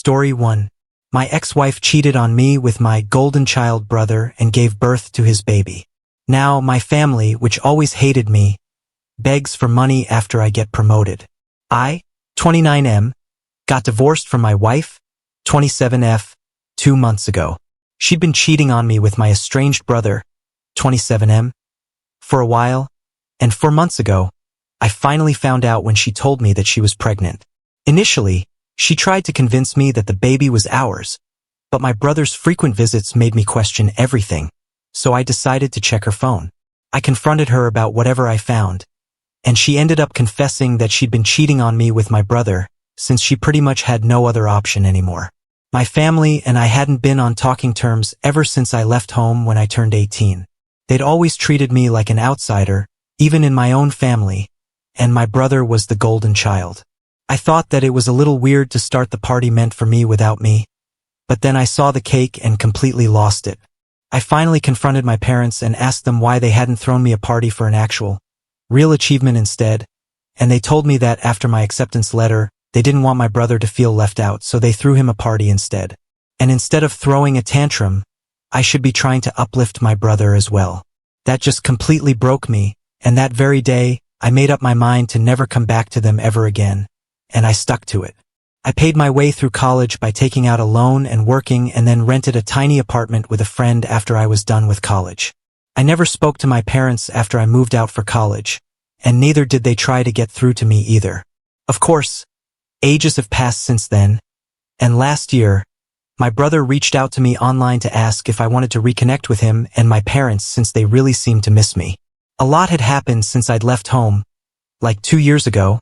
Story 1. My ex-wife cheated on me with my golden child brother and gave birth to his baby. Now my family, which always hated me, begs for money after I get promoted. I, 29M, got divorced from my wife, 27F, 2 months ago. She'd been cheating on me with my estranged brother, 27M, for a while, and 4 months ago, I finally found out when she told me that she was pregnant. Initially, she tried to convince me that the baby was ours, but my brother's frequent visits made me question everything, so I decided to check her phone. I confronted her about whatever I found, and she ended up confessing that she'd been cheating on me with my brother, since she pretty much had no other option anymore. My family and I hadn't been on talking terms ever since I left home when I turned 18. They'd always treated me like an outsider, even in my own family, and my brother was the golden child. I thought that it was a little weird to start the party meant for me without me, but then I saw the cake and completely lost it. I finally confronted my parents and asked them why they hadn't thrown me a party for an actual, real achievement instead, and they told me that after my acceptance letter, they didn't want my brother to feel left out, so they threw him a party instead. And instead of throwing a tantrum, I should be trying to uplift my brother as well. That just completely broke me, and that very day, I made up my mind to never come back to them ever again, and I stuck to it. I paid my way through college by taking out a loan and working, and then rented a tiny apartment with a friend after I was done with college. I never spoke to my parents after I moved out for college, and neither did they try to get through to me either. Of course, ages have passed since then, and last year, my brother reached out to me online to ask if I wanted to reconnect with him and my parents since they really seemed to miss me. A lot had happened since I'd left home. Like 2 years ago,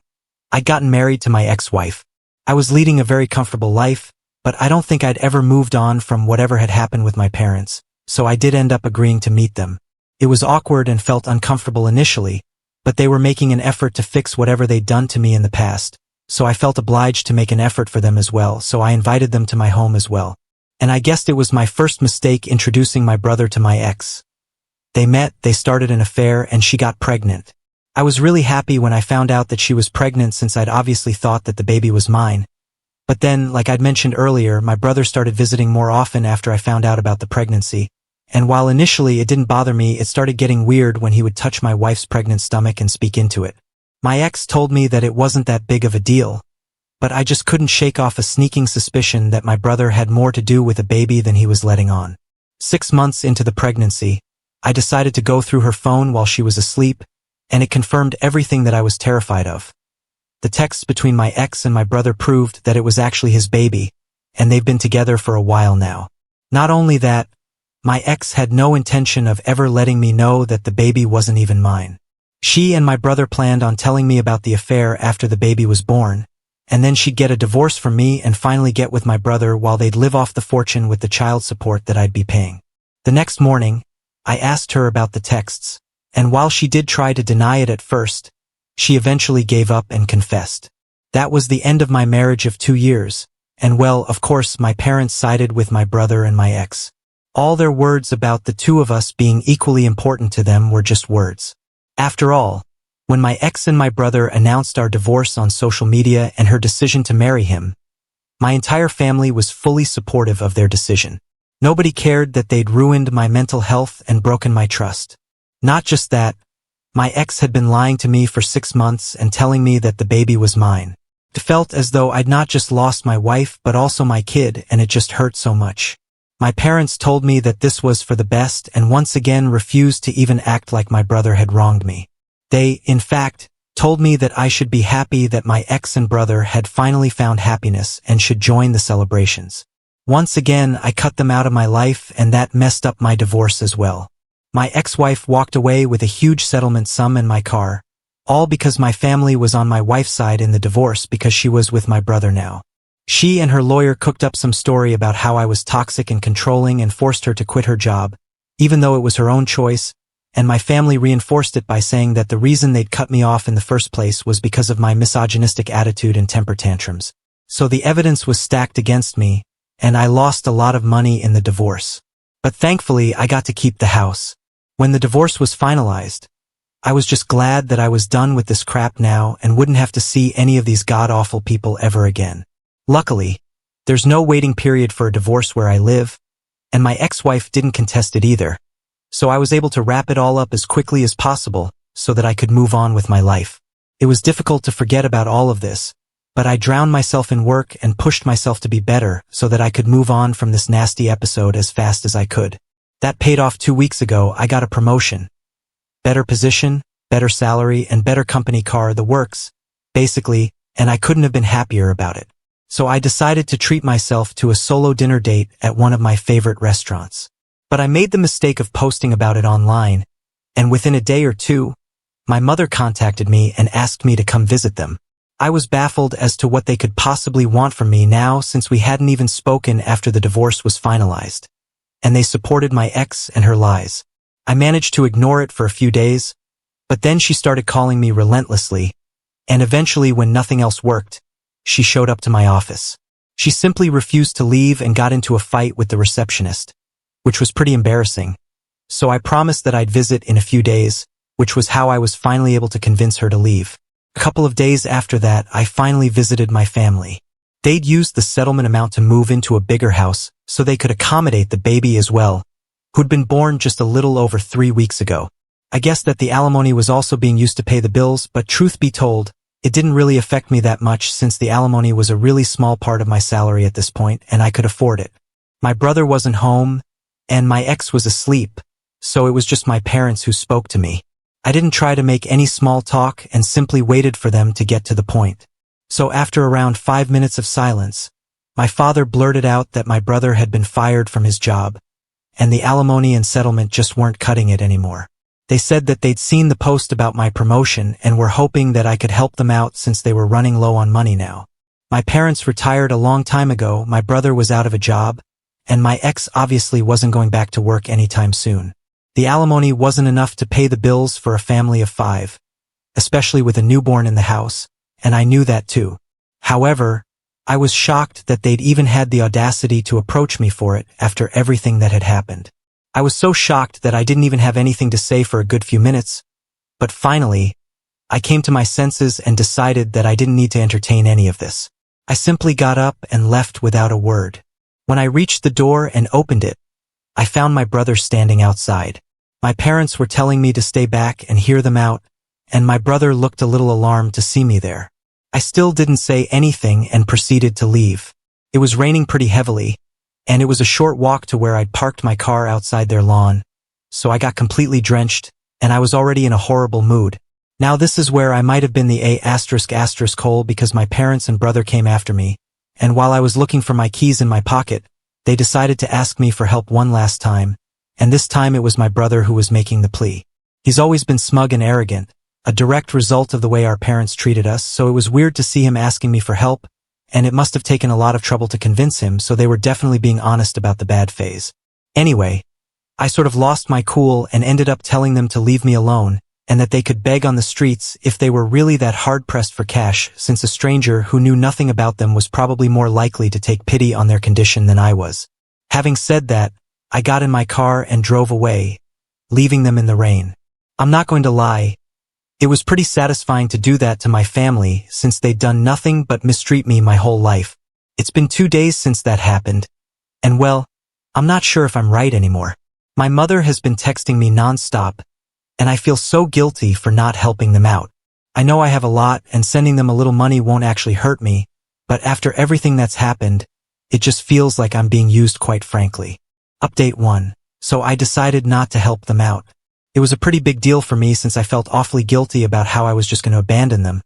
I'd gotten married to my ex-wife. I was leading a very comfortable life, but I don't think I'd ever moved on from whatever had happened with my parents, so I did end up agreeing to meet them. It was awkward and felt uncomfortable initially, but they were making an effort to fix whatever they'd done to me in the past, so I felt obliged to make an effort for them as well, so I invited them to my home as well. And I guessed it was my first mistake introducing my brother to my ex. They met, they started an affair, and she got pregnant. I was really happy when I found out that she was pregnant since I'd obviously thought that the baby was mine. But then, like I'd mentioned earlier, my brother started visiting more often after I found out about the pregnancy. And while initially it didn't bother me, it started getting weird when he would touch my wife's pregnant stomach and speak into it. My ex told me that it wasn't that big of a deal, but I just couldn't shake off a sneaking suspicion that my brother had more to do with the baby than he was letting on. 6 months into the pregnancy, I decided to go through her phone while she was asleep, and it confirmed everything that I was terrified of. The texts between my ex and my brother proved that it was actually his baby, and they've been together for a while now. Not only that, my ex had no intention of ever letting me know that the baby wasn't even mine. She and my brother planned on telling me about the affair after the baby was born, and then she'd get a divorce from me and finally get with my brother while they'd live off the fortune with the child support that I'd be paying. The next morning, I asked her about the texts, and while she did try to deny it at first, she eventually gave up and confessed. That was the end of my marriage of 2 years, and well, of course, my parents sided with my brother and my ex. All their words about the two of us being equally important to them were just words. After all, when my ex and my brother announced our divorce on social media and her decision to marry him, my entire family was fully supportive of their decision. Nobody cared that they'd ruined my mental health and broken my trust. Not just that, my ex had been lying to me for 6 months and telling me that the baby was mine. It felt as though I'd not just lost my wife but also my kid, and it just hurt so much. My parents told me that this was for the best and once again refused to even act like my brother had wronged me. They, in fact, told me that I should be happy that my ex and brother had finally found happiness and should join the celebrations. Once again, I cut them out of my life, and that messed up my divorce as well. My ex-wife walked away with a huge settlement sum and my car, all because my family was on my wife's side in the divorce because she was with my brother now. She and her lawyer cooked up some story about how I was toxic and controlling and forced her to quit her job, even though it was her own choice, and my family reinforced it by saying that the reason they'd cut me off in the first place was because of my misogynistic attitude and temper tantrums. So the evidence was stacked against me, and I lost a lot of money in the divorce. But thankfully, I got to keep the house. When the divorce was finalized, I was just glad that I was done with this crap now and wouldn't have to see any of these god-awful people ever again. Luckily, There's no waiting period for a divorce where I live, and my ex-wife didn't contest it either. So I was able to wrap it all up as quickly as possible so that I could move on with my life. It was difficult to forget about all of this, but I drowned myself in work and pushed myself to be better so that I could move on from this nasty episode as fast as I could. That paid off 2 weeks ago. I got a promotion. Better position, better salary, and better company car, the works, basically, and I couldn't have been happier about it. So I decided to treat myself to a solo dinner date at one of my favorite restaurants. But I made the mistake of posting about it online, and within a day or two, my mother contacted me and asked me to come visit them. I was baffled as to what they could possibly want from me now since we hadn't even spoken after the divorce was finalized. And they supported my ex and her lies. I managed to ignore it for a few days, but then she started calling me relentlessly, and eventually when nothing else worked, she showed up to my office. She simply refused to leave and got into a fight with the receptionist, which was pretty embarrassing. So I promised that I'd visit in a few days, which was how I was finally able to convince her to leave. A couple of days after that, I finally visited my family. They'd used the settlement amount to move into a bigger house so they could accommodate the baby as well, who'd been born just a little over 3 weeks ago. I guess that the alimony was also being used to pay the bills, but truth be told, it didn't really affect me that much since the alimony was a really small part of my salary at this point and I could afford it. My brother wasn't home, and my ex was asleep, so it was just my parents who spoke to me. I didn't try to make any small talk and simply waited for them to get to the point. So after around 5 minutes of silence, my father blurted out that my brother had been fired from his job, and the alimony and settlement just weren't cutting it anymore. They said that they'd seen the post about my promotion and were hoping that I could help them out since they were running low on money now. My parents retired a long time ago, my brother was out of a job, and my ex obviously wasn't going back to work anytime soon. The alimony wasn't enough to pay the bills for a family of 5, especially with a newborn in the house, and I knew that too. However, I was shocked that they'd even had the audacity to approach me for it after everything that had happened. I was so shocked that I didn't even have anything to say for a good few minutes, but finally, I came to my senses and decided that I didn't need to entertain any of this. I simply got up and left without a word. When I reached the door and opened it, I found my brother standing outside. My parents were telling me to stay back and hear them out, and my brother looked a little alarmed to see me there. I still didn't say anything and proceeded to leave. It was raining pretty heavily, and it was a short walk to where I'd parked my car outside their lawn, so I got completely drenched, and I was already in a horrible mood. Now this is where I might have been the *** hole because my parents and brother came after me, and while I was looking for my keys in my pocket, they decided to ask me for help one last time, and this time it was my brother who was making the plea. He's always been smug and arrogant, a direct result of the way our parents treated us, so it was weird to see him asking me for help, and it must have taken a lot of trouble to convince him, so they were definitely being honest about the bad phase. Anyway, I sort of lost my cool and ended up telling them to leave me alone, and that they could beg on the streets if they were really that hard-pressed for cash, since a stranger who knew nothing about them was probably more likely to take pity on their condition than I was. Having said that, I got in my car and drove away, leaving them in the rain. I'm not going to lie, it was pretty satisfying to do that to my family since they'd done nothing but mistreat me my whole life. It's been 2 days since that happened, and well, I'm not sure if I'm right anymore. My mother has been texting me non-stop, and I feel so guilty for not helping them out. I know I have a lot and sending them a little money won't actually hurt me, but after everything that's happened, it just feels like I'm being used, quite frankly. Update 1. So I decided not to help them out. It was a pretty big deal for me since I felt awfully guilty about how I was just going to abandon them.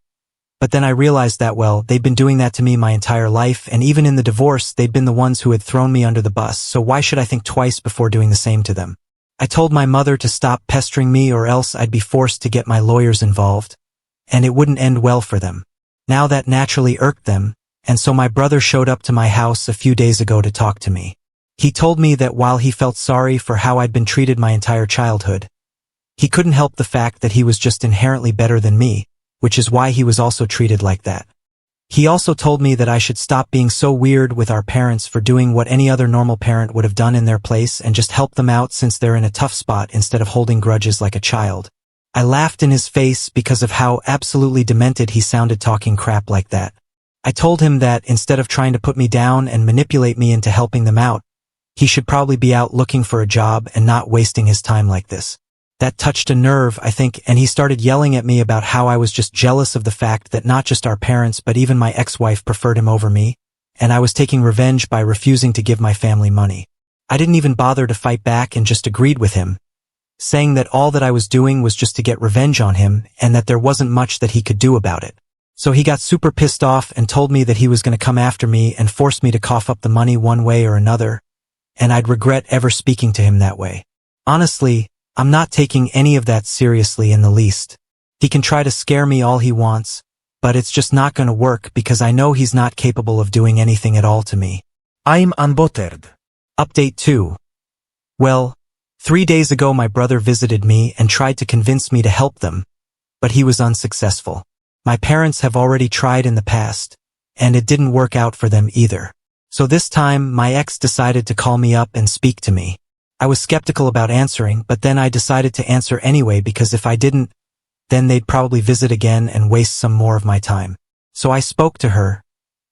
But then I realized that, well, they'd been doing that to me my entire life, and even in the divorce, they'd been the ones who had thrown me under the bus, so why should I think twice before doing the same to them? I told my mother to stop pestering me or else I'd be forced to get my lawyers involved, and it wouldn't end well for them. Now that naturally irked them, and so my brother showed up to my house a few days ago to talk to me. He told me that while he felt sorry for how I'd been treated my entire childhood, he couldn't help the fact that he was just inherently better than me, which is why he was also treated like that. He also told me that I should stop being so weird with our parents for doing what any other normal parent would have done in their place and just help them out since they're in a tough spot instead of holding grudges like a child. I laughed in his face because of how absolutely demented he sounded talking crap like that. I told him that instead of trying to put me down and manipulate me into helping them out, he should probably be out looking for a job and not wasting his time like this. That touched a nerve, I think, and he started yelling at me about how I was just jealous of the fact that not just our parents but even my ex-wife preferred him over me, and I was taking revenge by refusing to give my family money. I didn't even bother to fight back and just agreed with him, saying that all that I was doing was just to get revenge on him and that there wasn't much that he could do about it. So he got super pissed off and told me that he was going to come after me and force me to cough up the money one way or another, and I'd regret ever speaking to him that way. Honestly, I'm not taking any of that seriously in the least. He can try to scare me all he wants, but it's just not going to work because I know he's not capable of doing anything at all to me. I'm unbothered. Update 2. Well, 3 days ago my brother visited me and tried to convince me to help them, but he was unsuccessful. My parents have already tried in the past, and it didn't work out for them either. So this time my ex decided to call me up and speak to me. I was skeptical about answering, but then I decided to answer anyway because if I didn't, then they'd probably visit again and waste some more of my time. So I spoke to her,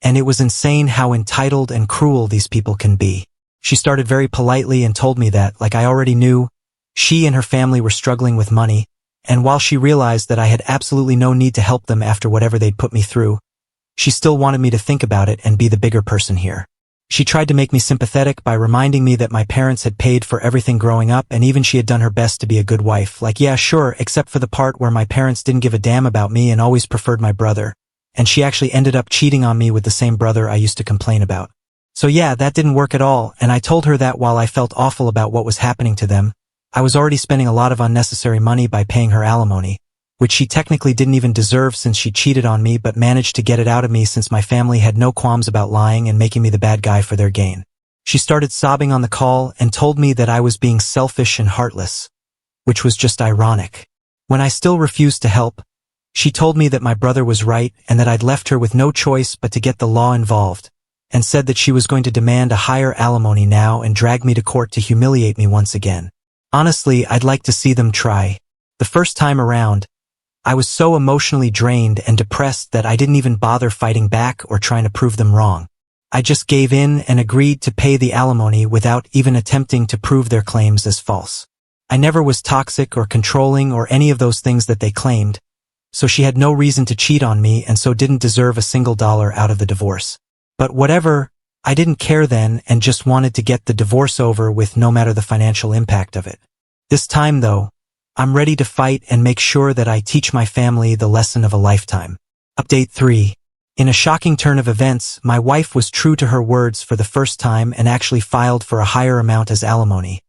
and it was insane how entitled and cruel these people can be. She started very politely and told me that, like I already knew, she and her family were struggling with money, and while she realized that I had absolutely no need to help them after whatever they'd put me through, she still wanted me to think about it and be the bigger person here. She tried to make me sympathetic by reminding me that my parents had paid for everything growing up and even she had done her best to be a good wife. Like, yeah, sure, except for the part where my parents didn't give a damn about me and always preferred my brother, and she actually ended up cheating on me with the same brother I used to complain about. So yeah, that didn't work at all, and I told her that while I felt awful about what was happening to them, I was already spending a lot of unnecessary money by paying her alimony, which she technically didn't even deserve since she cheated on me but managed to get it out of me since my family had no qualms about lying and making me the bad guy for their gain. She started sobbing on the call and told me that I was being selfish and heartless, which was just ironic. When I still refused to help, she told me that my brother was right and that I'd left her with no choice but to get the law involved, and said that she was going to demand a higher alimony now and drag me to court to humiliate me once again. Honestly, I'd like to see them try. The first time around, I was so emotionally drained and depressed that I didn't even bother fighting back or trying to prove them wrong. I just gave in and agreed to pay the alimony without even attempting to prove their claims as false. I never was toxic or controlling or any of those things that they claimed, so she had no reason to cheat on me and so didn't deserve a single dollar out of the divorce. But whatever, I didn't care then and just wanted to get the divorce over with no matter the financial impact of it. This time though, I'm ready to fight and make sure that I teach my family the lesson of a lifetime. Update 3. In a shocking turn of events, my wife was true to her words for the first time and actually filed for a higher amount as alimony,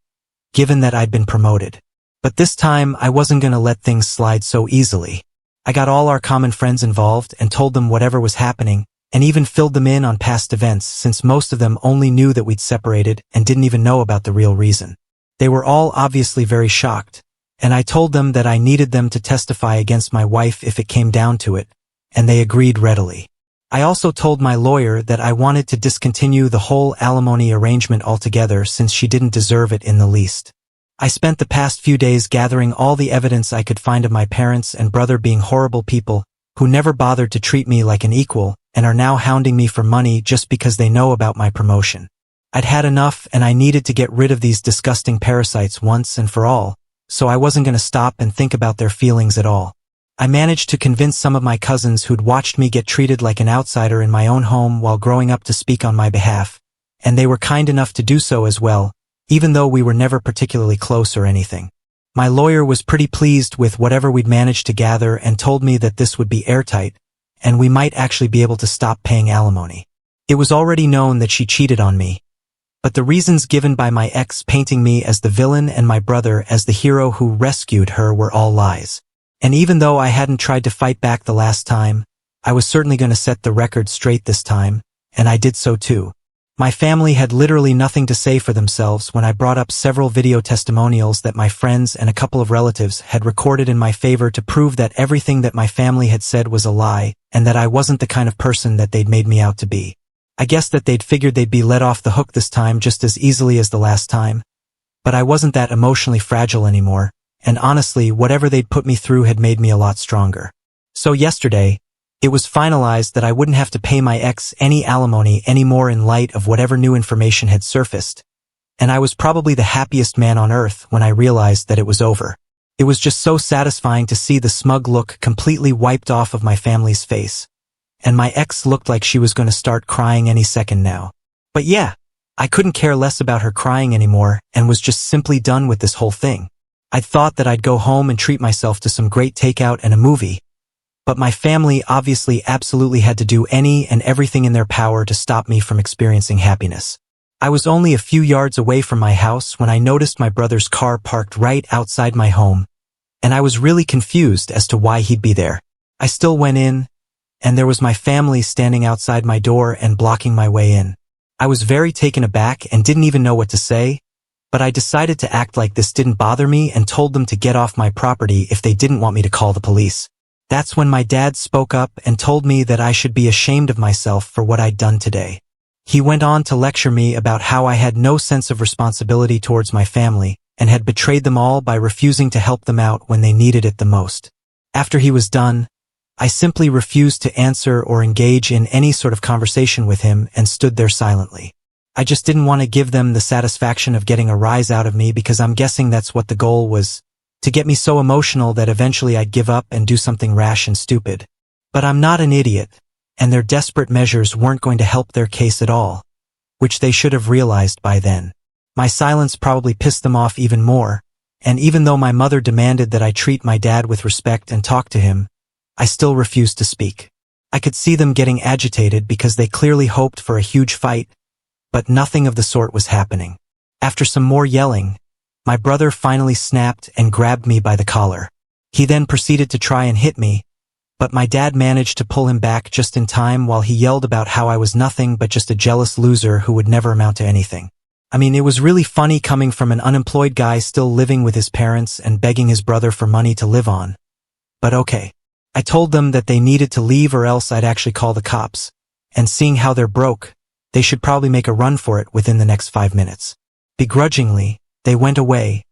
given that I'd been promoted. But this time, I wasn't going to let things slide so easily. I got all our common friends involved and told them whatever was happening, and even filled them in on past events since most of them only knew that we'd separated and didn't even know about the real reason. They were all obviously very shocked, and I told them that I needed them to testify against my wife if it came down to it, and they agreed readily. I also told my lawyer that I wanted to discontinue the whole alimony arrangement altogether since she didn't deserve it in the least. I spent the past few days gathering all the evidence I could find of my parents and brother being horrible people who never bothered to treat me like an equal and are now hounding me for money just because they know about my promotion. I'd had enough and I needed to get rid of these disgusting parasites once and for all, so I wasn't going to stop and think about their feelings at all. I managed to convince some of my cousins who'd watched me get treated like an outsider in my own home while growing up to speak on my behalf, and they were kind enough to do so as well, even though we were never particularly close or anything. My lawyer was pretty pleased with whatever we'd managed to gather and told me that this would be airtight, and we might actually be able to stop paying alimony. It was already known that she cheated on me, but the reasons given by my ex painting me as the villain and my brother as the hero who rescued her were all lies. And even though I hadn't tried to fight back the last time, I was certainly going to set the record straight this time, and I did so too. My family had literally nothing to say for themselves when I brought up several video testimonials that my friends and a couple of relatives had recorded in my favor to prove that everything that my family had said was a lie and that I wasn't the kind of person that they'd made me out to be. I guess that they'd figured they'd be let off the hook this time just as easily as the last time. But I wasn't that emotionally fragile anymore, and honestly, whatever they'd put me through had made me a lot stronger. So yesterday, It was finalized that I wouldn't have to pay my ex any alimony anymore in light of whatever new information had surfaced, and I was probably the happiest man on earth when I realized that it was over. It was just so satisfying to see the smug look completely wiped off of my family's face, and my ex looked like she was going to start crying any second now. But yeah, I couldn't care less about her crying anymore and was just simply done with this whole thing. I'd thought that I'd go home and treat myself to some great takeout and a movie, but my family obviously absolutely had to do any and everything in their power to stop me from experiencing happiness. I was only a few yards away from my house when I noticed my brother's car parked right outside my home, and I was really confused as to why he'd be there. I still went in, and there was my family standing outside my door and blocking my way in. I was very taken aback and didn't even know what to say, but I decided to act like this didn't bother me and told them to get off my property if they didn't want me to call the police. That's when my dad spoke up and told me that I should be ashamed of myself for what I'd done today. He went on to lecture me about how I had no sense of responsibility towards my family and had betrayed them all by refusing to help them out when they needed it the most. After he was done, I simply refused to answer or engage in any sort of conversation with him and stood there silently. I just didn't want to give them the satisfaction of getting a rise out of me because I'm guessing that's what the goal was, to get me so emotional that eventually I'd give up and do something rash and stupid. But I'm not an idiot, and their desperate measures weren't going to help their case at all, which they should have realized by then. My silence probably pissed them off even more, and even though my mother demanded that I treat my dad with respect and talk to him, I still refused to speak. I could see them getting agitated because they clearly hoped for a huge fight, but nothing of the sort was happening. After some more yelling, my brother finally snapped and grabbed me by the collar. He then proceeded to try and hit me, but my dad managed to pull him back just in time while he yelled about how I was nothing but just a jealous loser who would never amount to anything. I mean, it was really funny coming from an unemployed guy still living with his parents and begging his brother for money to live on. But okay. I told them that they needed to leave or else I'd actually call the cops, and seeing how they're broke, they should probably make a run for it within the next 5 minutes. Begrudgingly, they went away,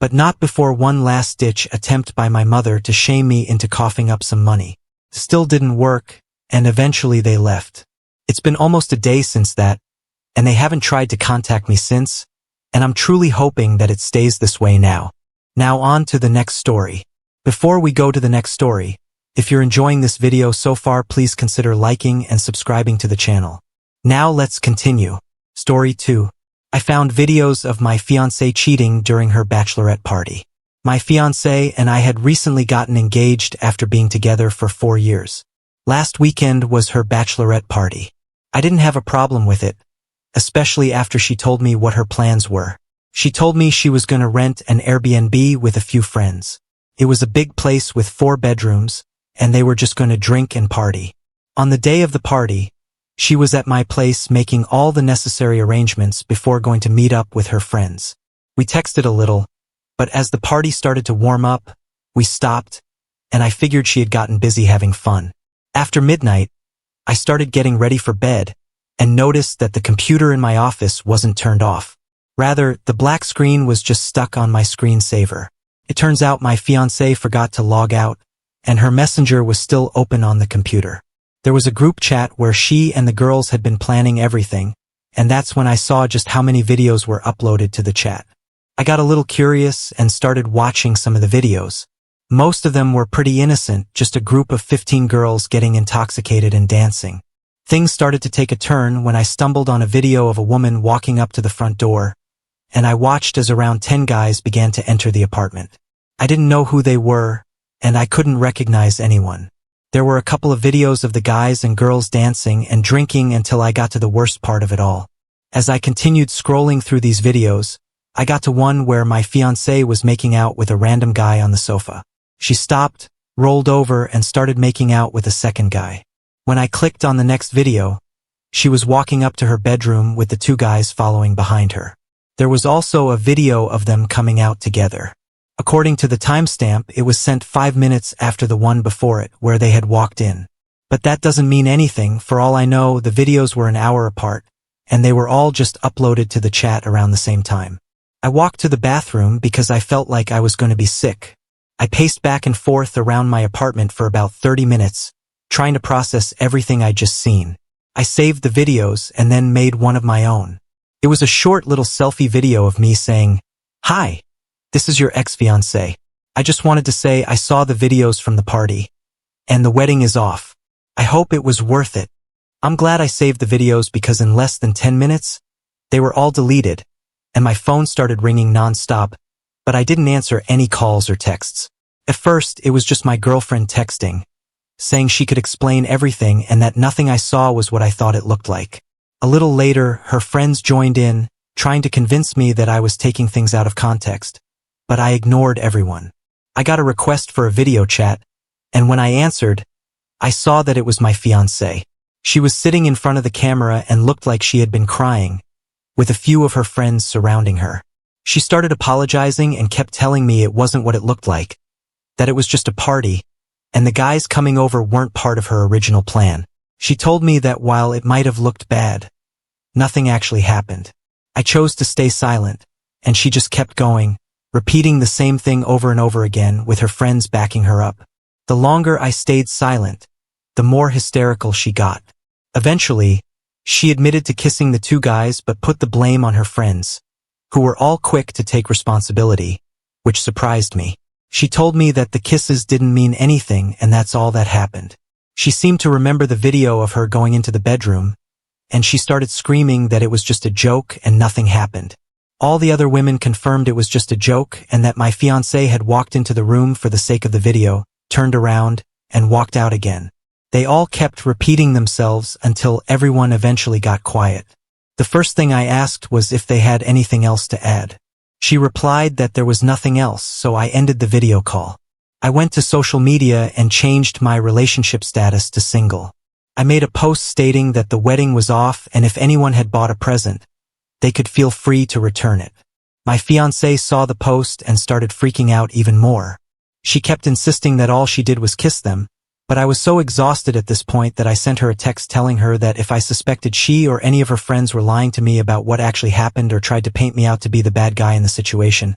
but not before one last-ditch attempt by my mother to shame me into coughing up some money. Still didn't work, and eventually they left. It's been almost a day since that, and they haven't tried to contact me since, and I'm truly hoping that it stays this way now. Now on to the next story. Before we go to the next story, if you're enjoying this video so far, please consider liking and subscribing to the channel. Now let's continue. Story 2. I found videos of my fiancée cheating during her bachelorette party. My fiancée and I had recently gotten engaged after being together for 4 years. Last weekend was her bachelorette party. I didn't have a problem with it, especially after she told me what her plans were. She told me she was going to rent an Airbnb with a few friends. It was a big place with 4 bedrooms, and they were just going to drink and party. On the day of the party, she was at my place making all the necessary arrangements before going to meet up with her friends. We texted a little, but as the party started to warm up, we stopped, and I figured she had gotten busy having fun. After midnight, I started getting ready for bed, and noticed that the computer in my office wasn't turned off. Rather, the black screen was just stuck on my screensaver. It turns out my fiancée forgot to log out, and her messenger was still open on the computer. There was a group chat where she and the girls had been planning everything, and that's when I saw just how many videos were uploaded to the chat. I got a little curious and started watching some of the videos. Most of them were pretty innocent, just a group of 15 girls getting intoxicated and dancing. Things started to take a turn when I stumbled on a video of a woman walking up to the front door, and I watched as around 10 guys began to enter the apartment. I didn't know who they were, and I couldn't recognize anyone. There were a couple of videos of the guys and girls dancing and drinking until I got to the worst part of it all. As I continued scrolling through these videos, I got to one where my fiancée was making out with a random guy on the sofa. She stopped, rolled over, and started making out with a second guy. When I clicked on the next video, she was walking up to her bedroom with the 2 guys following behind her. There was also a video of them coming out together. According to the timestamp, it was sent 5 minutes after the one before it, where they had walked in. But that doesn't mean anything. For all I know, the videos were an hour apart, and they were all just uploaded to the chat around the same time. I walked to the bathroom because I felt like I was going to be sick. I paced back and forth around my apartment for about 30 minutes, trying to process everything I'd just seen. I saved the videos and then made one of my own. It was a short little selfie video of me saying, "Hi, this is your ex-fiancé. I just wanted to say I saw the videos from the party, and the wedding is off. I hope it was worth it." I'm glad I saved the videos because in less than 10 minutes, they were all deleted, and my phone started ringing non-stop, but I didn't answer any calls or texts. At first, it was just my girlfriend texting, saying she could explain everything and that nothing I saw was what I thought it looked like. A little later, her friends joined in, trying to convince me that I was taking things out of context, but I ignored everyone. I got a request for a video chat, and when I answered, I saw that it was my fiancée. She was sitting in front of the camera and looked like she had been crying, with a few of her friends surrounding her. She started apologizing and kept telling me it wasn't what it looked like, that it was just a party, and the guys coming over weren't part of her original plan. She told me that while it might have looked bad, nothing actually happened. I chose to stay silent, and she just kept going, repeating the same thing over and over again with her friends backing her up. The longer I stayed silent, the more hysterical she got. Eventually, she admitted to kissing the two guys but put the blame on her friends, who were all quick to take responsibility, which surprised me. She told me that the kisses didn't mean anything and that's all that happened. She seemed to remember the video of her going into the bedroom, and she started screaming that it was just a joke and nothing happened. All the other women confirmed it was just a joke and that my fiancé had walked into the room for the sake of the video, turned around, and walked out again. They all kept repeating themselves until everyone eventually got quiet. The first thing I asked was if they had anything else to add. She replied that there was nothing else, so I ended the video call. I went to social media and changed my relationship status to single. I made a post stating that the wedding was off and if anyone had bought a present, they could feel free to return it. My fiancé saw the post and started freaking out even more. She kept insisting that all she did was kiss them, but I was so exhausted at this point that I sent her a text telling her that if I suspected she or any of her friends were lying to me about what actually happened or tried to paint me out to be the bad guy in the situation,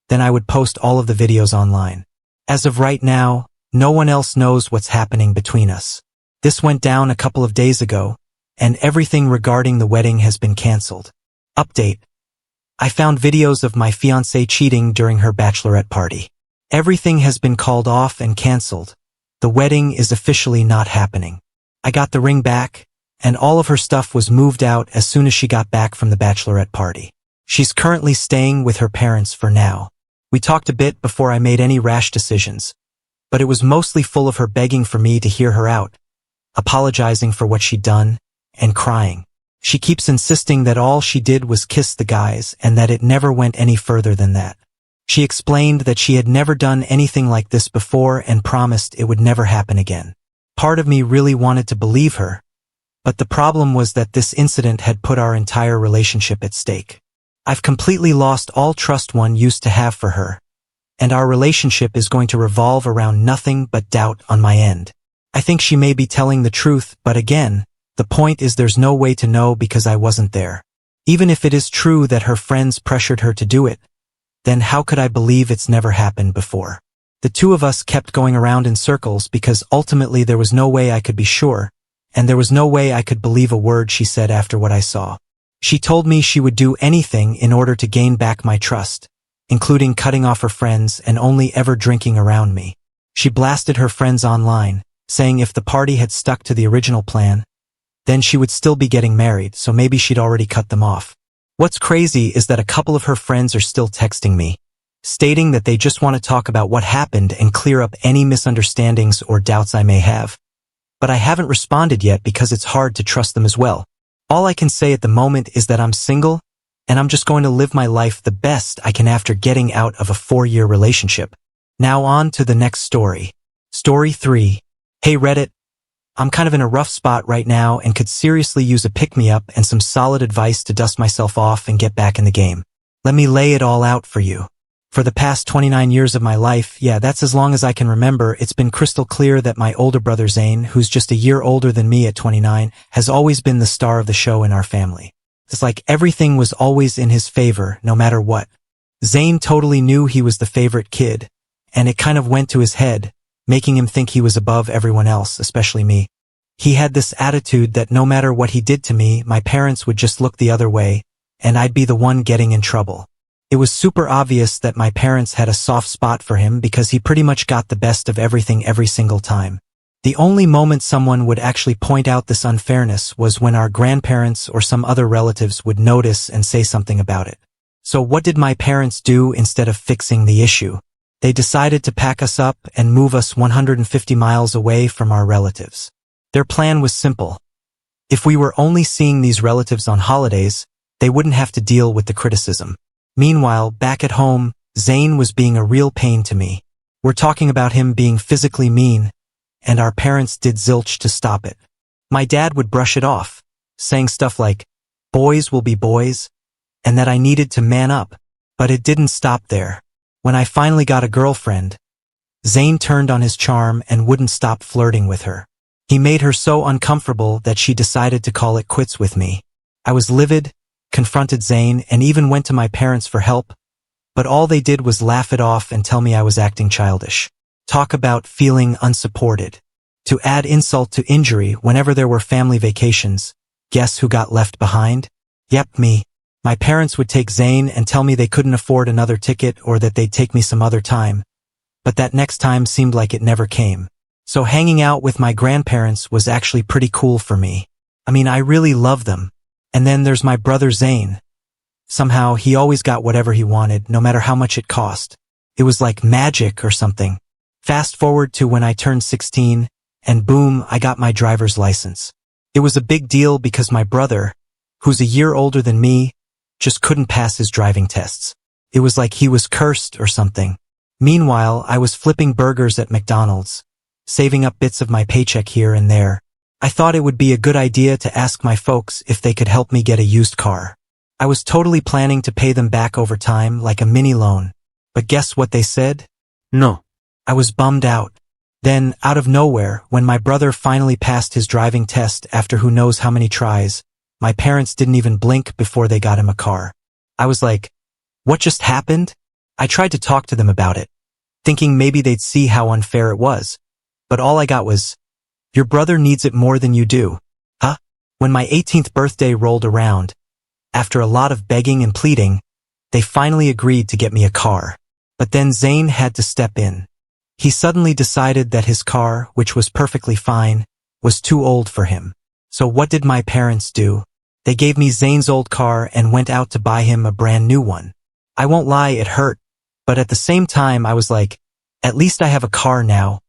then I would post all of the videos online. As of right now, no one else knows what's happening between us. This went down a couple of days ago, and everything regarding the wedding has been canceled. Update. I found videos of my fiancé cheating during her bachelorette party. Everything has been called off and canceled. The wedding is officially not happening. I got the ring back, and all of her stuff was moved out as soon as she got back from the bachelorette party. She's currently staying with her parents for now. We talked a bit before I made any rash decisions, but it was mostly full of her begging for me to hear her out, apologizing for what she'd done, and crying. She keeps insisting that all she did was kiss the guys and that it never went any further than that. She explained that she had never done anything like this before and promised it would never happen again. Part of me really wanted to believe her, but the problem was that this incident had put our entire relationship at stake. I've completely lost all trust one used to have for her, and our relationship is going to revolve around nothing but doubt on my end. I think she may be telling the truth, but again, the point is there's no way to know because I wasn't there. Even if it is true that her friends pressured her to do it, then how could I believe it's never happened before? The two of us kept going around in circles because ultimately there was no way I could be sure, and there was no way I could believe a word she said after what I saw. She told me she would do anything in order to gain back my trust, including cutting off her friends and only ever drinking around me. She blasted her friends online, saying if the party had stuck to the original plan, then she would still be getting married, so maybe she'd already cut them off. What's crazy is that a couple of her friends are still texting me, stating that they just want to talk about what happened and clear up any misunderstandings or doubts I may have. But I haven't responded yet because it's hard to trust them as well. All I can say at the moment is that I'm single, and I'm just going to live my life the best I can after getting out of a 4-year relationship. Now on to the next story. Story 3. Hey Reddit. I'm kind of in a rough spot right now and could seriously use a pick-me-up and some solid advice to dust myself off and get back in the game. Let me lay it all out for you. For the past 29 years of my life, yeah, that's as long as I can remember, it's been crystal clear that my older brother Zane, who's just a year older than me at 29, has always been the star of the show in our family. It's like everything was always in his favor, no matter what. Zane totally knew he was the favorite kid, and it kind of went to his head, making him think he was above everyone else, especially me. He had this attitude that no matter what he did to me, my parents would just look the other way, and I'd be the one getting in trouble. It was super obvious that my parents had a soft spot for him because he pretty much got the best of everything every single time. The only moment someone would actually point out this unfairness was when our grandparents or some other relatives would notice and say something about it. So what did my parents do instead of fixing the issue? They decided to pack us up and move us 150 miles away from our relatives. Their plan was simple. If we were only seeing these relatives on holidays, they wouldn't have to deal with the criticism. Meanwhile, back at home, Zane was being a real pain to me. We're talking about him being physically mean, and our parents did zilch to stop it. My dad would brush it off, saying stuff like, "Boys will be boys," and that I needed to man up. But it didn't stop there. When I finally got a girlfriend, Zane turned on his charm and wouldn't stop flirting with her. He made her so uncomfortable that she decided to call it quits with me. I was livid, confronted Zane, and even went to my parents for help, but all they did was laugh it off and tell me I was acting childish. Talk about feeling unsupported. To add insult to injury, whenever there were family vacations, guess who got left behind? Yep, me. My parents would take Zane and tell me they couldn't afford another ticket or that they'd take me some other time. But that next time seemed like it never came. So hanging out with my grandparents was actually pretty cool for me. I mean, I really love them. And then there's my brother Zane. Somehow, he always got whatever he wanted, no matter how much it cost. It was like magic or something. Fast forward to when I turned 16, and boom, I got my driver's license. It was a big deal because my brother, who's a year older than me, just couldn't pass his driving tests. It was like he was cursed or something. Meanwhile, I was flipping burgers at McDonald's, saving up bits of my paycheck here and there. I thought it would be a good idea to ask my folks if they could help me get a used car. I was totally planning to pay them back over time like a mini loan. But guess what they said? No. I was bummed out. Then, out of nowhere, when my brother finally passed his driving test after who knows how many tries, my parents didn't even blink before they got him a car. I was like, what just happened? I tried to talk to them about it, thinking maybe they'd see how unfair it was. But all I got was, your brother needs it more than you do. Huh? When my 18th birthday rolled around, after a lot of begging and pleading, they finally agreed to get me a car. But then Zane had to step in. He suddenly decided that his car, which was perfectly fine, was too old for him. So what did my parents do? They gave me Zane's old car and went out to buy him a brand new one. I won't lie, it hurt. But at the same time, I was like, at least I have a car now,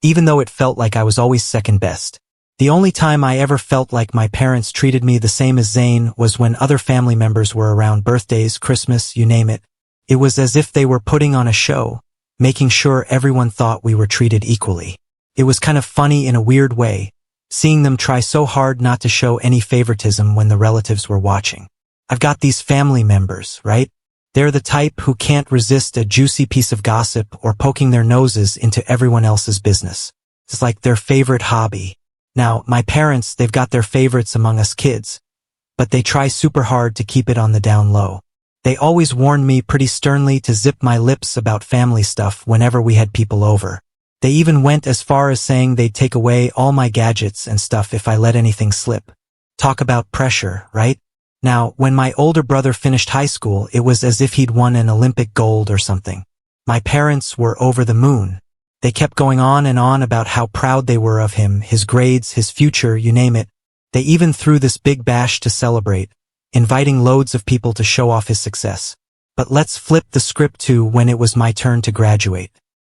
even though it felt like I was always second best. The only time I ever felt like my parents treated me the same as Zane was when other family members were around, birthdays, Christmas, you name it. It was as if they were putting on a show, making sure everyone thought we were treated equally. It was kind of funny in a weird way, seeing them try so hard not to show any favoritism when the relatives were watching. I've got these family members, right? They're the type who can't resist a juicy piece of gossip or poking their noses into everyone else's business. It's like their favorite hobby. Now, my parents, they've got their favorites among us kids, but they try super hard to keep it on the down low. They always warned me pretty sternly to zip my lips about family stuff whenever we had people over. They even went as far as saying they'd take away all my gadgets and stuff if I let anything slip. Talk about pressure, right? Now, when my older brother finished high school, it was as if he'd won an Olympic gold or something. My parents were over the moon. They kept going on and on about how proud they were of him, his grades, his future, you name it. They even threw this big bash to celebrate, inviting loads of people to show off his success. But let's flip the script to when it was my turn to graduate.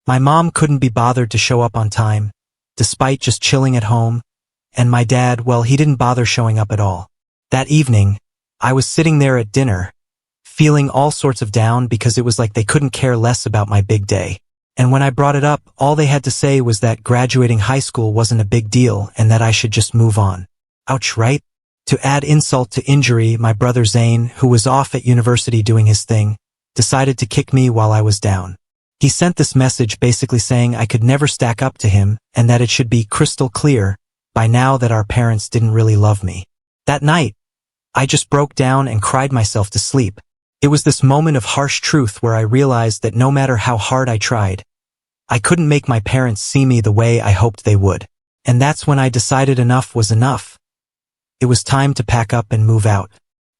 My mom couldn't be bothered to show up on time, despite just chilling at home, and my dad, well, he didn't bother showing up at all. That evening, I was sitting there at dinner, feeling all sorts of down because it was like they couldn't care less about my big day. And when I brought it up, all they had to say was that graduating high school wasn't a big deal and that I should just move on. Ouch, right? To add insult to injury, my brother Zane, who was off at university doing his thing, decided to kick me while I was down. He sent this message basically saying I could never stack up to him and that it should be crystal clear by now that our parents didn't really love me. That night, I just broke down and cried myself to sleep. It was this moment of harsh truth where I realized that no matter how hard I tried, I couldn't make my parents see me the way I hoped they would. And that's when I decided enough was enough. It was time to pack up and move out.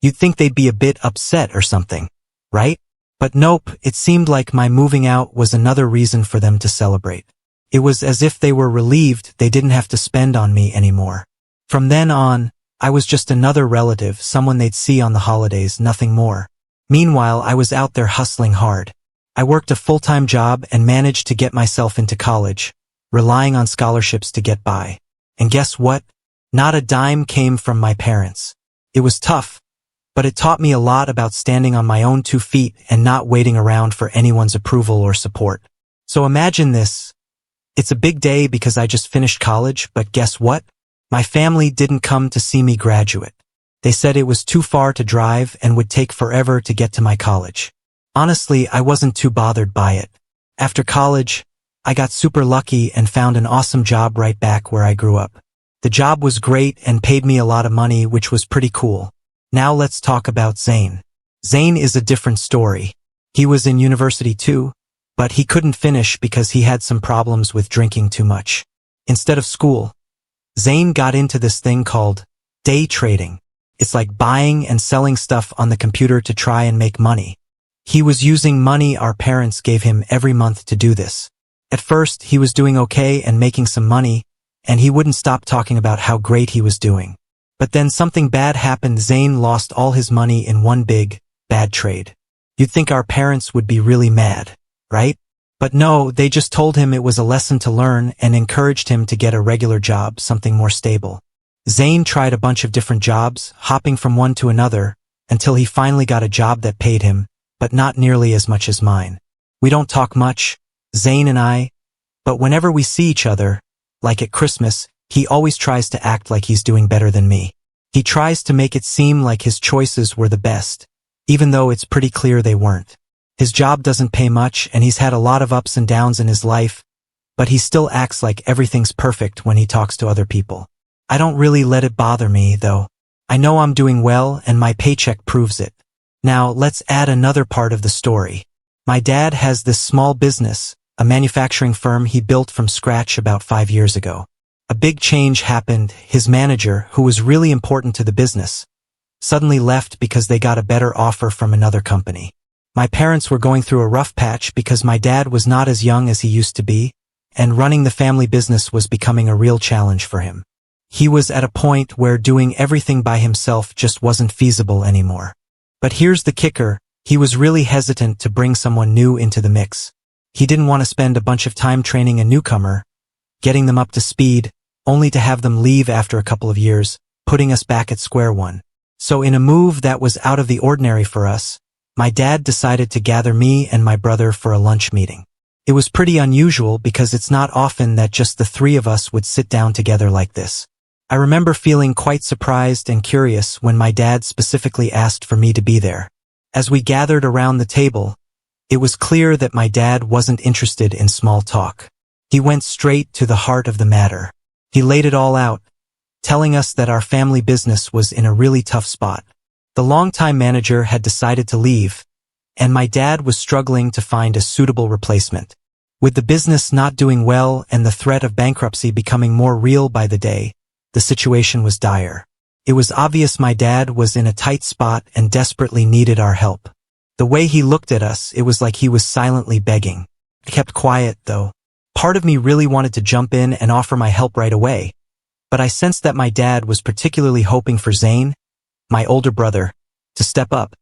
You'd think they'd be a bit upset or something, right? But nope, it seemed like my moving out was another reason for them to celebrate. It was as if they were relieved they didn't have to spend on me anymore. From then on, I was just another relative, someone they'd see on the holidays, nothing more. Meanwhile, I was out there hustling hard. I worked a full-time job and managed to get myself into college, relying on scholarships to get by. And guess what? Not a dime came from my parents. It was tough, but it taught me a lot about standing on my own 2 feet and not waiting around for anyone's approval or support. So imagine this. It's a big day because I just finished college, but guess what? My family didn't come to see me graduate. They said it was too far to drive and would take forever to get to my college. Honestly, I wasn't too bothered by it. After college, I got super lucky and found an awesome job right back where I grew up. The job was great and paid me a lot of money, which was pretty cool. Now let's talk about Zane. Zane is a different story. He was in university too, but he couldn't finish because he had some problems with drinking too much. Instead of school, Zane got into this thing called day trading. It's like buying and selling stuff on the computer to try and make money. He was using money our parents gave him every month to do this. At first, he was doing okay and making some money, and he wouldn't stop talking about how great he was doing. But then something bad happened. Zane lost all his money in one big, bad trade. You'd think our parents would be really mad, right? But no, they just told him it was a lesson to learn and encouraged him to get a regular job, something more stable. Zane tried a bunch of different jobs, hopping from one to another, until he finally got a job that paid him, but not nearly as much as mine. We don't talk much, Zane and I, but whenever we see each other, like at Christmas, he always tries to act like he's doing better than me. He tries to make it seem like his choices were the best, even though it's pretty clear they weren't. His job doesn't pay much and he's had a lot of ups and downs in his life, but he still acts like everything's perfect when he talks to other people. I don't really let it bother me, though. I know I'm doing well and my paycheck proves it. Now, let's add another part of the story. My dad has this small business, a manufacturing firm he built from scratch about 5 years ago. A big change happened. His manager, who was really important to the business, suddenly left because they got a better offer from another company. My parents were going through a rough patch because my dad was not as young as he used to be, and running the family business was becoming a real challenge for him. He was at a point where doing everything by himself just wasn't feasible anymore. But here's the kicker, he was really hesitant to bring someone new into the mix. He didn't want to spend a bunch of time training a newcomer, getting them up to speed, only to have them leave after a couple of years, putting us back at square one. So in a move that was out of the ordinary for us, my dad decided to gather me and my brother for a lunch meeting. It was pretty unusual because it's not often that just the 3 of us would sit down together like this. I remember feeling quite surprised and curious when my dad specifically asked for me to be there. As we gathered around the table, it was clear that my dad wasn't interested in small talk. He went straight to the heart of the matter. He laid it all out, telling us that our family business was in a really tough spot. The longtime manager had decided to leave, and my dad was struggling to find a suitable replacement. With the business not doing well and the threat of bankruptcy becoming more real by the day, the situation was dire. It was obvious my dad was in a tight spot and desperately needed our help. The way he looked at us, it was like he was silently begging. I kept quiet, though. Part of me really wanted to jump in and offer my help right away, but I sensed that my dad was particularly hoping for Zane, my older brother, to step up,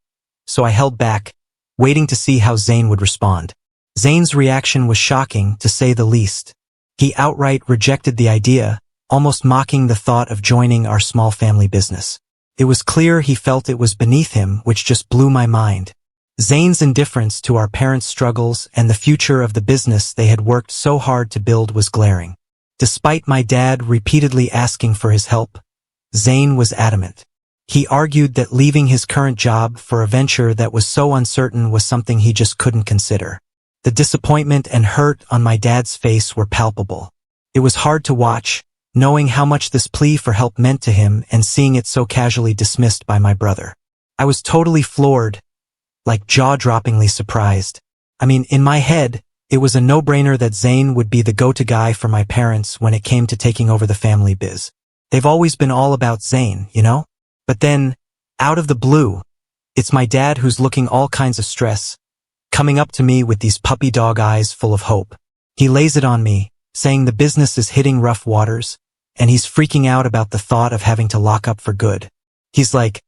so I held back, waiting to see how Zane would respond. Zane's reaction was shocking, to say the least. He outright rejected the idea, almost mocking the thought of joining our small family business. It was clear he felt it was beneath him, which just blew my mind. Zane's indifference to our parents' struggles and the future of the business they had worked so hard to build was glaring. Despite my dad repeatedly asking for his help, Zane was adamant. He argued that leaving his current job for a venture that was so uncertain was something he just couldn't consider. The disappointment and hurt on my dad's face were palpable. It was hard to watch, knowing how much this plea for help meant to him and seeing it so casually dismissed by my brother. I was totally floored, like jaw-droppingly surprised. I mean, in my head, It was a no-brainer that Zane would be the go-to guy for my parents when it came to taking over the family biz. They've always been all about Zane, you know? But then, out of the blue, it's my dad who's looking all kinds of stress, coming up to me with these puppy dog eyes full of hope. He lays it on me, saying the business is hitting rough waters, and he's freaking out about the thought of having to lock up for good. He's like,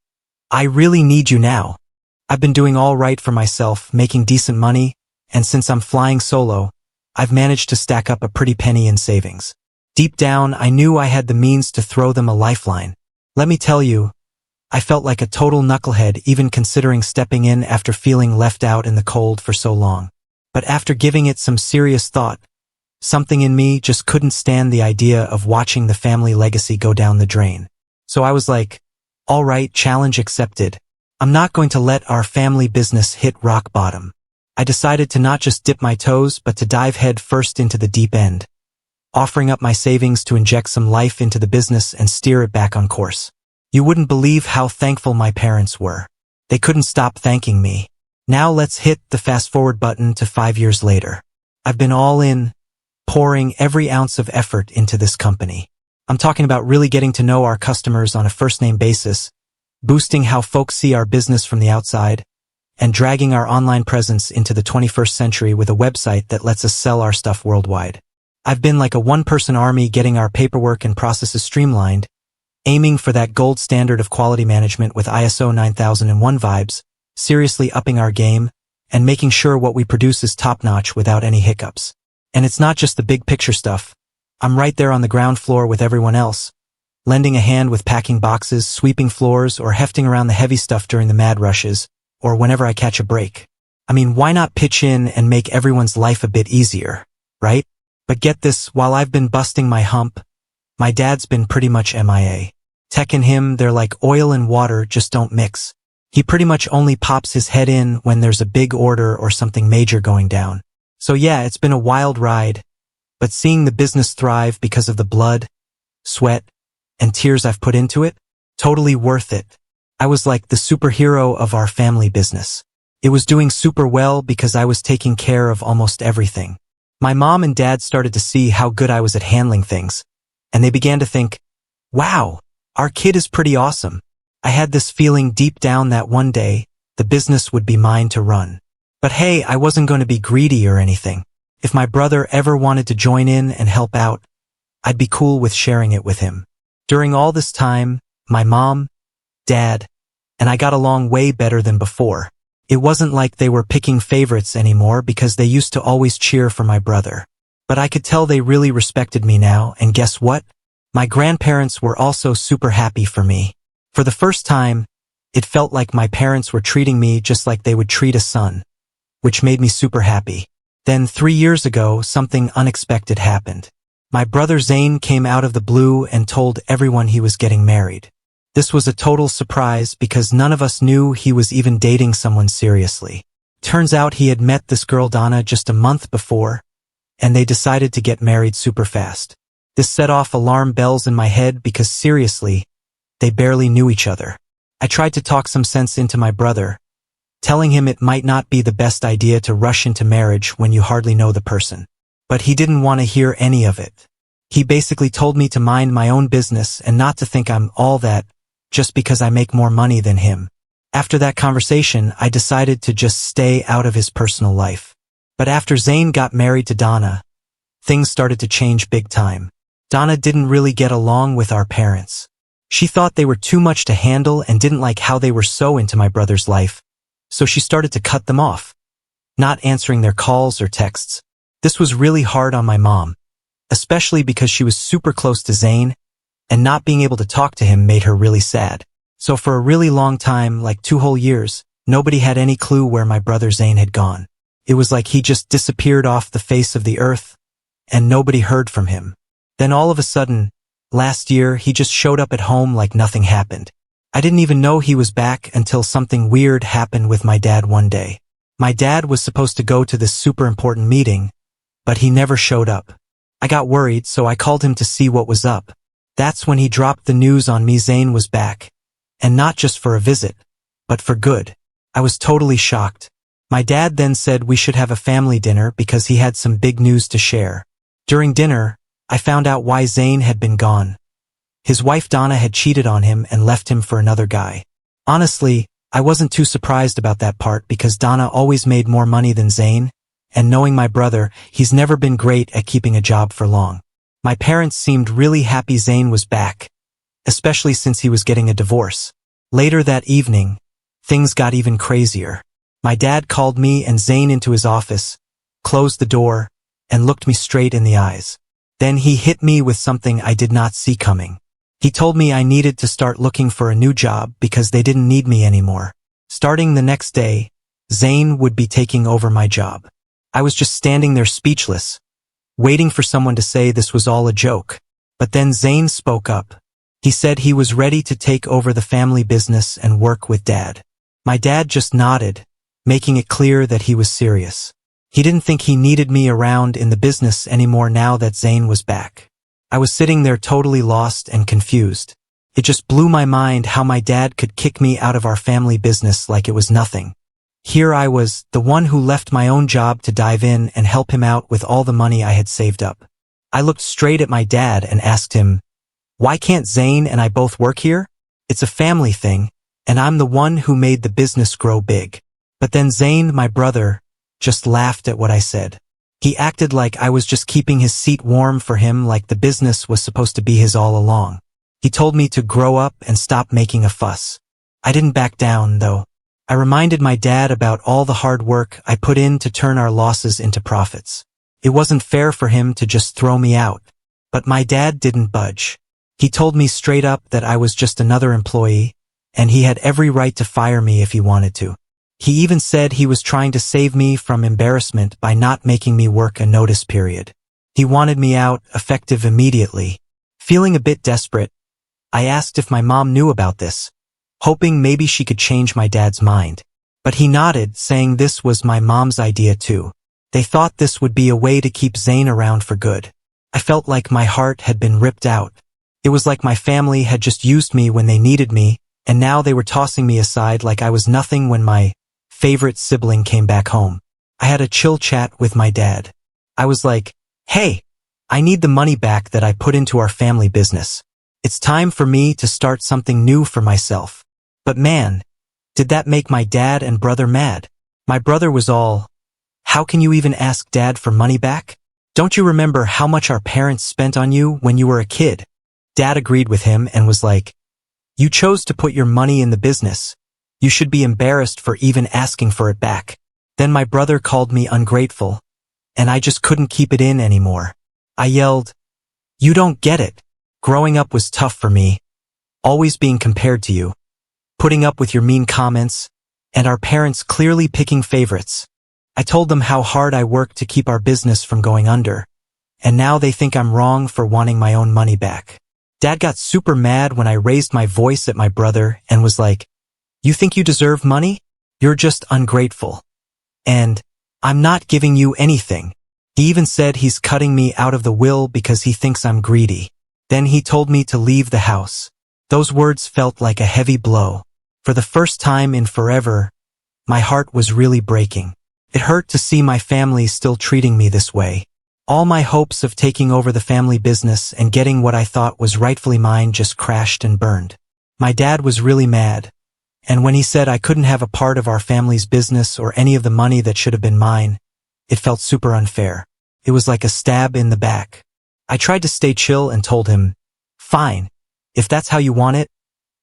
I really need you now. I've been doing all right for myself, making decent money, and since I'm flying solo, I've managed to stack up a pretty penny in savings. Deep down, I knew I had the means to throw them a lifeline. Let me tell you, I felt like a total knucklehead even considering stepping in after feeling left out in the cold for so long. But after giving it some serious thought, something in me just couldn't stand the idea of watching the family legacy go down the drain. So I was like, all right, challenge accepted. I'm not going to let our family business hit rock bottom. I decided to not just dip my toes but to dive head first into the deep end, offering up my savings to inject some life into the business and steer it back on course. You wouldn't believe how thankful my parents were. They couldn't stop thanking me. Now let's hit the fast-forward button to 5 years later. I've been all in, pouring every ounce of effort into this company. I'm talking about really getting to know our customers on a first-name basis, boosting how folks see our business from the outside, and dragging our online presence into the 21st century with a website that lets us sell our stuff worldwide. I've been like a one-person army getting our paperwork and processes streamlined, aiming for that gold standard of quality management with ISO 9001 vibes, seriously upping our game, and making sure what we produce is top-notch without any hiccups. And it's not just the big picture stuff. I'm right there on the ground floor with everyone else, lending a hand with packing boxes, sweeping floors, or hefting around the heavy stuff during the mad rushes, or whenever I catch a break. I mean, why not pitch in and make everyone's life a bit easier, right? But get this, while I've been busting my hump, my dad's been pretty much MIA. Tech and him, they're like oil and water, just don't mix. He pretty much only pops his head in when there's a big order or something major going down. So yeah, it's been a wild ride, but seeing the business thrive because of the blood, sweat, and tears I've put into it, totally worth it. I was like the superhero of our family business. It was doing super well because I was taking care of almost everything. My mom and dad started to see how good I was at handling things, and they began to think, wow, our kid is pretty awesome. I had this feeling deep down that one day, the business would be mine to run. But hey, I wasn't going to be greedy or anything. If my brother ever wanted to join in and help out, I'd be cool with sharing it with him. During all this time, my mom, dad, and I got along way better than before. It wasn't like they were picking favorites anymore because they used to always cheer for my brother. But I could tell they really respected me now, and guess what? My grandparents were also super happy for me. For the first time, it felt like my parents were treating me just like they would treat a son, which made me super happy. Then 3 years ago, something unexpected happened. My brother Zane came out of the blue and told everyone he was getting married. This was a total surprise because none of us knew he was even dating someone seriously. Turns out he had met this girl Donna just a month before, and they decided to get married super fast. This set off alarm bells in my head because seriously, they barely knew each other. I tried to talk some sense into my brother, telling him it might not be the best idea to rush into marriage when you hardly know the person. But he didn't want to hear any of it. He basically told me to mind my own business and not to think I'm all that just because I make more money than him. After that conversation, I decided to just stay out of his personal life. But after Zane got married to Donna, things started to change big time. Donna didn't really get along with our parents. She thought they were too much to handle and didn't like how they were so into my brother's life, so she started to cut them off, not answering their calls or texts. This was really hard on my mom, especially because she was super close to Zane, and not being able to talk to him made her really sad. So for a really long time, like 2 whole years, nobody had any clue where my brother Zane had gone. It was like he just disappeared off the face of the earth, and nobody heard from him. Then all of a sudden, last year, he just showed up at home like nothing happened. I didn't even know he was back until something weird happened with my dad one day. My dad was supposed to go to this super important meeting, but he never showed up. I got worried, so I called him to see what was up. That's when he dropped the news on me Zane was back, and not just for a visit, but for good. I was totally shocked. My dad then said we should have a family dinner because he had some big news to share. During dinner, I found out why Zane had been gone. His wife Donna had cheated on him and left him for another guy. Honestly, I wasn't too surprised about that part because Donna always made more money than Zane, and knowing my brother, he's never been great at keeping a job for long. My parents seemed really happy Zane was back, especially since he was getting a divorce. Later that evening, things got even crazier. My dad called me and Zane into his office, closed the door, and looked me straight in the eyes. Then he hit me with something I did not see coming. He told me I needed to start looking for a new job because they didn't need me anymore. Starting the next day, Zane would be taking over my job. I was just standing there speechless, waiting for someone to say this was all a joke. But then Zane spoke up. He said he was ready to take over the family business and work with Dad. My dad just nodded, making it clear that he was serious. He didn't think he needed me around in the business anymore now that Zane was back. I was sitting there totally lost and confused. It just blew my mind how my dad could kick me out of our family business like it was nothing. Here I was, the one who left my own job to dive in and help him out with all the money I had saved up. I looked straight at my dad and asked him, "Why can't Zane and I both work here? It's a family thing, and I'm the one who made the business grow big." But then Zane, my brother, just laughed at what I said. He acted like I was just keeping his seat warm for him, like the business was supposed to be his all along. He told me to grow up and stop making a fuss. I didn't back down, though. I reminded my dad about all the hard work I put in to turn our losses into profits. It wasn't fair for him to just throw me out. But my dad didn't budge. He told me straight up that I was just another employee, and he had every right to fire me if he wanted to. He even said he was trying to save me from embarrassment by not making me work a notice period. He wanted me out, effective immediately. Feeling a bit desperate, I asked if my mom knew about this, hoping maybe she could change my dad's mind. But he nodded, saying this was my mom's idea too. They thought this would be a way to keep Zane around for good. I felt like my heart had been ripped out. It was like my family had just used me when they needed me, and now they were tossing me aside like I was nothing when my favorite sibling came back home. I had a chill chat with my dad. I was like, "Hey, I need the money back that I put into our family business. It's time for me to start something new for myself." But man, did that make my dad and brother mad. My brother was all, "How can you even ask Dad for money back? Don't you remember how much our parents spent on you when you were a kid?" Dad agreed with him and was like, "You chose to put your money in the business. You should be embarrassed for even asking for it back." Then my brother called me ungrateful, and I just couldn't keep it in anymore. I yelled, "You don't get it. Growing up was tough for me. Always being compared to you, putting up with your mean comments, and our parents clearly picking favorites. I told them how hard I worked to keep our business from going under, and now they think I'm wrong for wanting my own money back." Dad got super mad when I raised my voice at my brother and was like, "You think you deserve money? You're just ungrateful. And I'm not giving you anything." He even said he's cutting me out of the will because he thinks I'm greedy. Then he told me to leave the house. Those words felt like a heavy blow. For the first time in forever, my heart was really breaking. It hurt to see my family still treating me this way. All my hopes of taking over the family business and getting what I thought was rightfully mine just crashed and burned. My dad was really mad, and when he said I couldn't have a part of our family's business or any of the money that should have been mine, it felt super unfair. It was like a stab in the back. I tried to stay chill and told him, "Fine, if that's how you want it,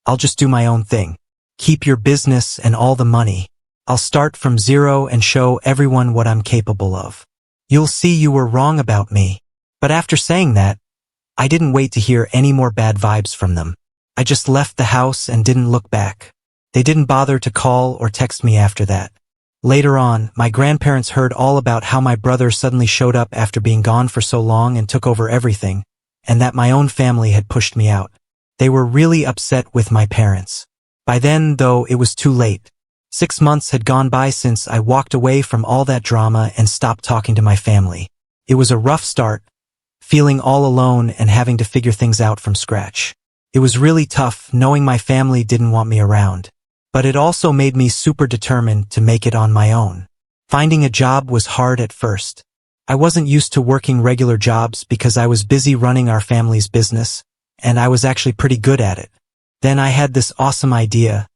I'll just do my own thing. Keep your business and all the money. I'll start from zero and show everyone what I'm capable of. You'll see you were wrong about me." But after saying that, I didn't wait to hear any more bad vibes from them. I just left the house and didn't look back. They didn't bother to call or text me after that. Later on, my grandparents heard all about how my brother suddenly showed up after being gone for so long and took over everything, and that my own family had pushed me out. They were really upset with my parents. By then, though, it was too late. 6 months had gone by since I walked away from all that drama and stopped talking to my family. It was a rough start, feeling all alone and having to figure things out from scratch. It was really tough knowing my family didn't want me around, but it also made me super determined to make it on my own. Finding a job was hard at first. I wasn't used to working regular jobs because I was busy running our family's business, and I was actually pretty good at it. Then I had this awesome idea.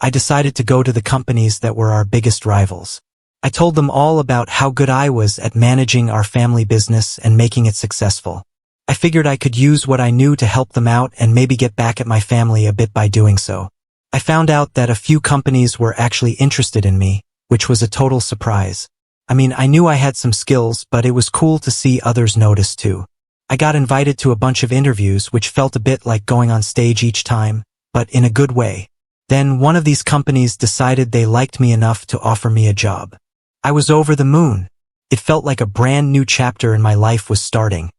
I decided to go to the companies that were our biggest rivals. I told them all about how good I was at managing our family business and making it successful. I figured I could use what I knew to help them out and maybe get back at my family a bit by doing so. I found out that a few companies were actually interested in me, which was a total surprise. I mean, I knew I had some skills, but it was cool to see others notice too. I got invited to a bunch of interviews, which felt a bit like going on stage each time, but in a good way. Then one of these companies decided they liked me enough to offer me a job. I was over the moon. It felt like a brand new chapter in my life was starting,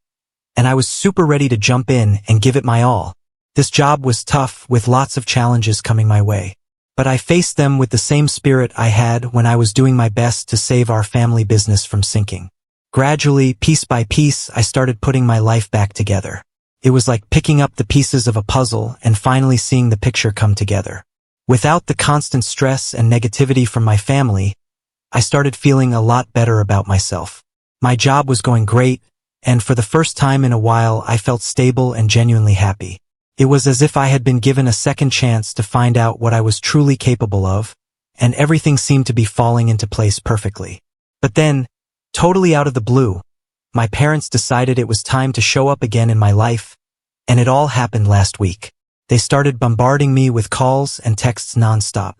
and I was super ready to jump in and give it my all. This job was tough, with lots of challenges coming my way. But I faced them with the same spirit I had when I was doing my best to save our family business from sinking. Gradually, piece by piece, I started putting my life back together. It was like picking up the pieces of a puzzle and finally seeing the picture come together. Without the constant stress and negativity from my family, I started feeling a lot better about myself. My job was going great, and for the first time in a while I felt stable and genuinely happy. It was as if I had been given a second chance to find out what I was truly capable of, and everything seemed to be falling into place perfectly. But then, totally out of the blue, my parents decided it was time to show up again in my life, and it all happened last week. They started bombarding me with calls and texts nonstop.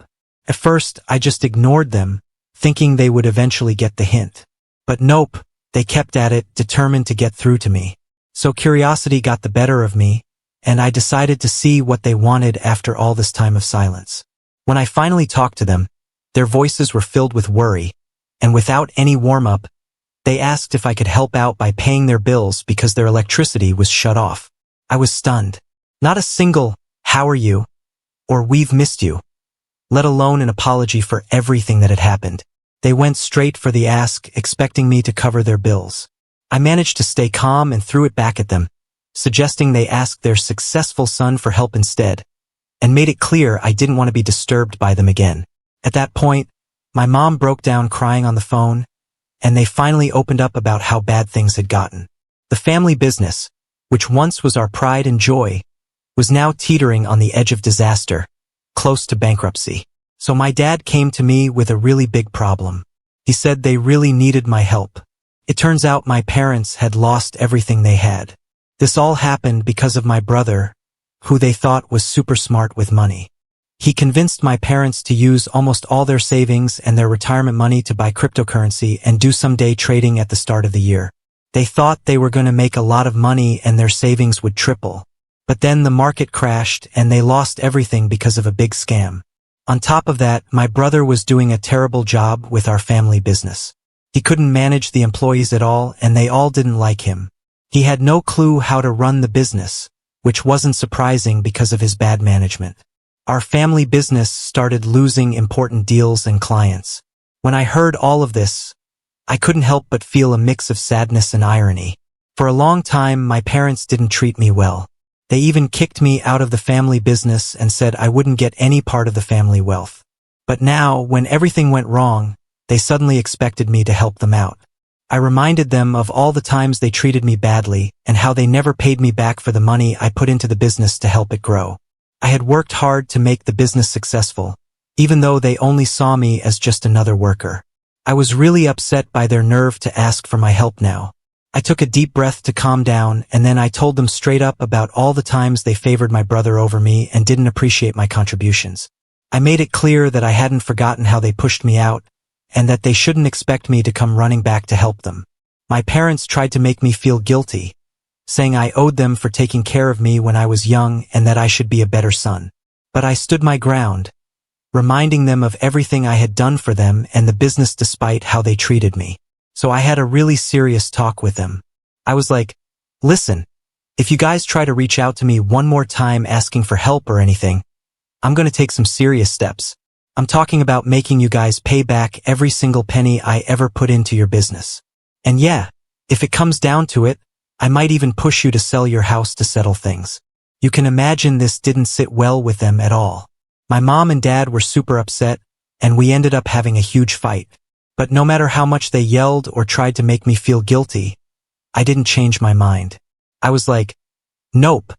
At first, I just ignored them, thinking they would eventually get the hint. But nope, they kept at it, determined to get through to me. So curiosity got the better of me, and I decided to see what they wanted after all this time of silence. When I finally talked to them, their voices were filled with worry, and without any warm-up, they asked if I could help out by paying their bills because their electricity was shut off. I was stunned. Not a single, "How are you?" or "We've missed you," let alone an apology for everything that had happened. They went straight for the ask, expecting me to cover their bills. I managed to stay calm and threw it back at them, suggesting they ask their successful son for help instead, and made it clear I didn't want to be disturbed by them again. At that point, my mom broke down crying on the phone, and they finally opened up about how bad things had gotten. The family business, which once was our pride and joy, was now teetering on the edge of disaster, close to bankruptcy. So my dad came to me with a really big problem. He said they really needed my help. It turns out my parents had lost everything they had. This all happened because of my brother, who they thought was super smart with money. He convinced my parents to use almost all their savings and their retirement money to buy cryptocurrency and do some day trading at the start of the year. They thought they were going to make a lot of money and their savings would triple. But then the market crashed and they lost everything because of a big scam. On top of that, my brother was doing a terrible job with our family business. He couldn't manage the employees at all, and they all didn't like him. He had no clue how to run the business, which wasn't surprising because of his bad management. Our family business started losing important deals and clients. When I heard all of this, I couldn't help but feel a mix of sadness and irony. For a long time, my parents didn't treat me well. They even kicked me out of the family business and said I wouldn't get any part of the family wealth. But now, when everything went wrong, they suddenly expected me to help them out. I reminded them of all the times they treated me badly and how they never paid me back for the money I put into the business to help it grow. I had worked hard to make the business successful, even though they only saw me as just another worker. I was really upset by their nerve to ask for my help now. I took a deep breath to calm down, and then I told them straight up about all the times they favored my brother over me and didn't appreciate my contributions. I made it clear that I hadn't forgotten how they pushed me out, and that they shouldn't expect me to come running back to help them. My parents tried to make me feel guilty, saying I owed them for taking care of me when I was young and that I should be a better son. But I stood my ground, reminding them of everything I had done for them and the business despite how they treated me. So I had a really serious talk with them. I was like, "Listen, if you guys try to reach out to me one more time asking for help or anything, I'm going to take some serious steps. I'm talking about making you guys pay back every single penny I ever put into your business. And yeah, if it comes down to it, I might even push you to sell your house to settle things." You can imagine this didn't sit well with them at all. My mom and dad were super upset, and we ended up having a huge fight. But no matter how much they yelled or tried to make me feel guilty, I didn't change my mind. I was like, nope,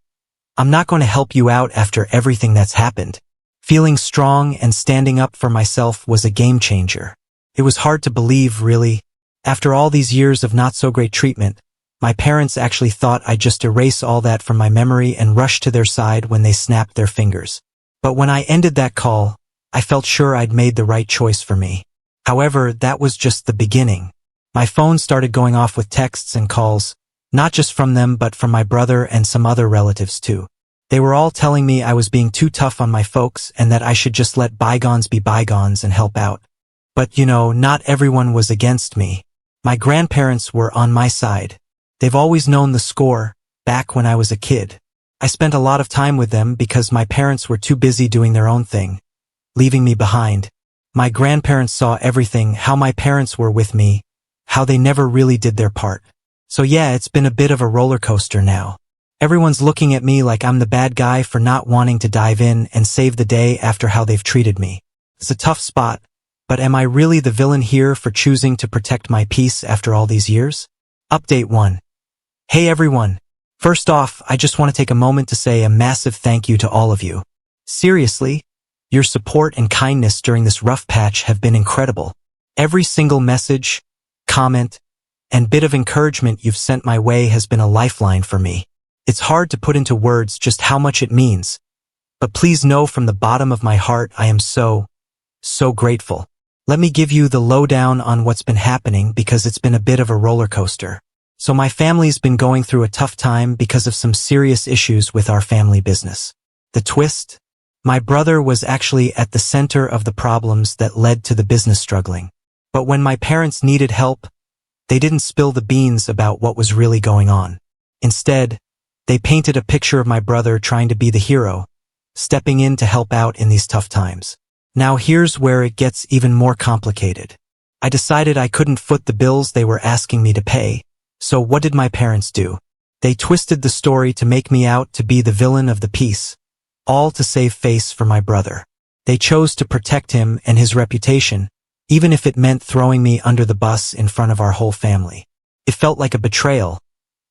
I'm not going to help you out after everything that's happened. Feeling strong and standing up for myself was a game changer. It was hard to believe, really. After all these years of not so great treatment, my parents actually thought I'd just erase all that from my memory and rush to their side when they snapped their fingers. But when I ended that call, I felt sure I'd made the right choice for me. However, that was just the beginning. My phone started going off with texts and calls, not just from them but from my brother and some other relatives too. They were all telling me I was being too tough on my folks and that I should just let bygones be bygones and help out. But not everyone was against me. My grandparents were on my side. They've always known the score, back when I was a kid. I spent a lot of time with them because my parents were too busy doing their own thing, leaving me behind. My grandparents saw everything, how my parents were with me, how they never really did their part. So yeah, it's been a bit of a roller coaster now. Everyone's looking at me like I'm the bad guy for not wanting to dive in and save the day after how they've treated me. It's a tough spot, but am I really the villain here for choosing to protect my peace after all these years? Update 1. Hey everyone. First off, I just want to take a moment to say a massive thank you to all of you. Seriously, your support and kindness during this rough patch have been incredible. Every single message, comment, and bit of encouragement you've sent my way has been a lifeline for me. It's hard to put into words just how much it means, but please know from the bottom of my heart I am so grateful. Let me give you the lowdown on what's been happening because it's been a bit of a roller coaster. So my family's been going through a tough time because of some serious issues with our family business. The twist? My brother was actually at the center of the problems that led to the business struggling. But when my parents needed help, they didn't spill the beans about what was really going on. Instead, they painted a picture of my brother trying to be the hero, stepping in to help out in these tough times. Now here's where it gets even more complicated. I decided I couldn't foot the bills they were asking me to pay. So what did my parents do? They twisted the story to make me out to be the villain of the piece, all to save face for my brother. They chose to protect him and his reputation, even if it meant throwing me under the bus in front of our whole family. It felt like a betrayal,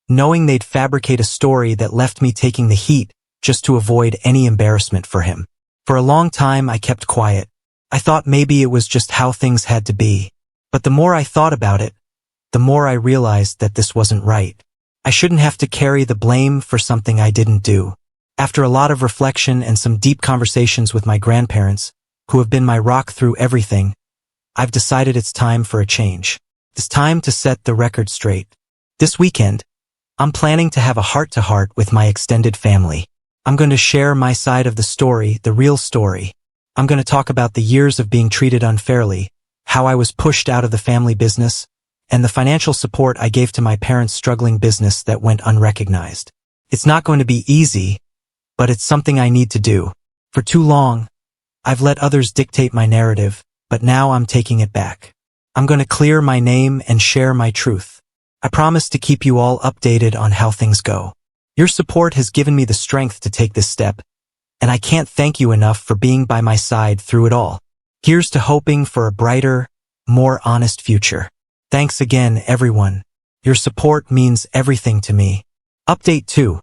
knowing they'd fabricate a story that left me taking the heat just to avoid any embarrassment for him. For a long time I kept quiet. I thought maybe it was just how things had to be. But the more I thought about it, the more I realized that this wasn't right. I shouldn't have to carry the blame for something I didn't do. After a lot of reflection and some deep conversations with my grandparents, who have been my rock through everything, I've decided it's time for a change. It's time to set the record straight. This weekend, I'm planning to have a heart-to-heart with my extended family. I'm going to share my side of the story, the real story. I'm going to talk about the years of being treated unfairly, how I was pushed out of the family business, and the financial support I gave to my parents' struggling business that went unrecognized. It's not going to be easy, but it's something I need to do. For too long, I've let others dictate my narrative, but now I'm taking it back. I'm going to clear my name and share my truth. I promise to keep you all updated on how things go. Your support has given me the strength to take this step, and I can't thank you enough for being by my side through it all. Here's to hoping for a brighter, more honest future. Thanks again, everyone. Your support means everything to me. Update 2.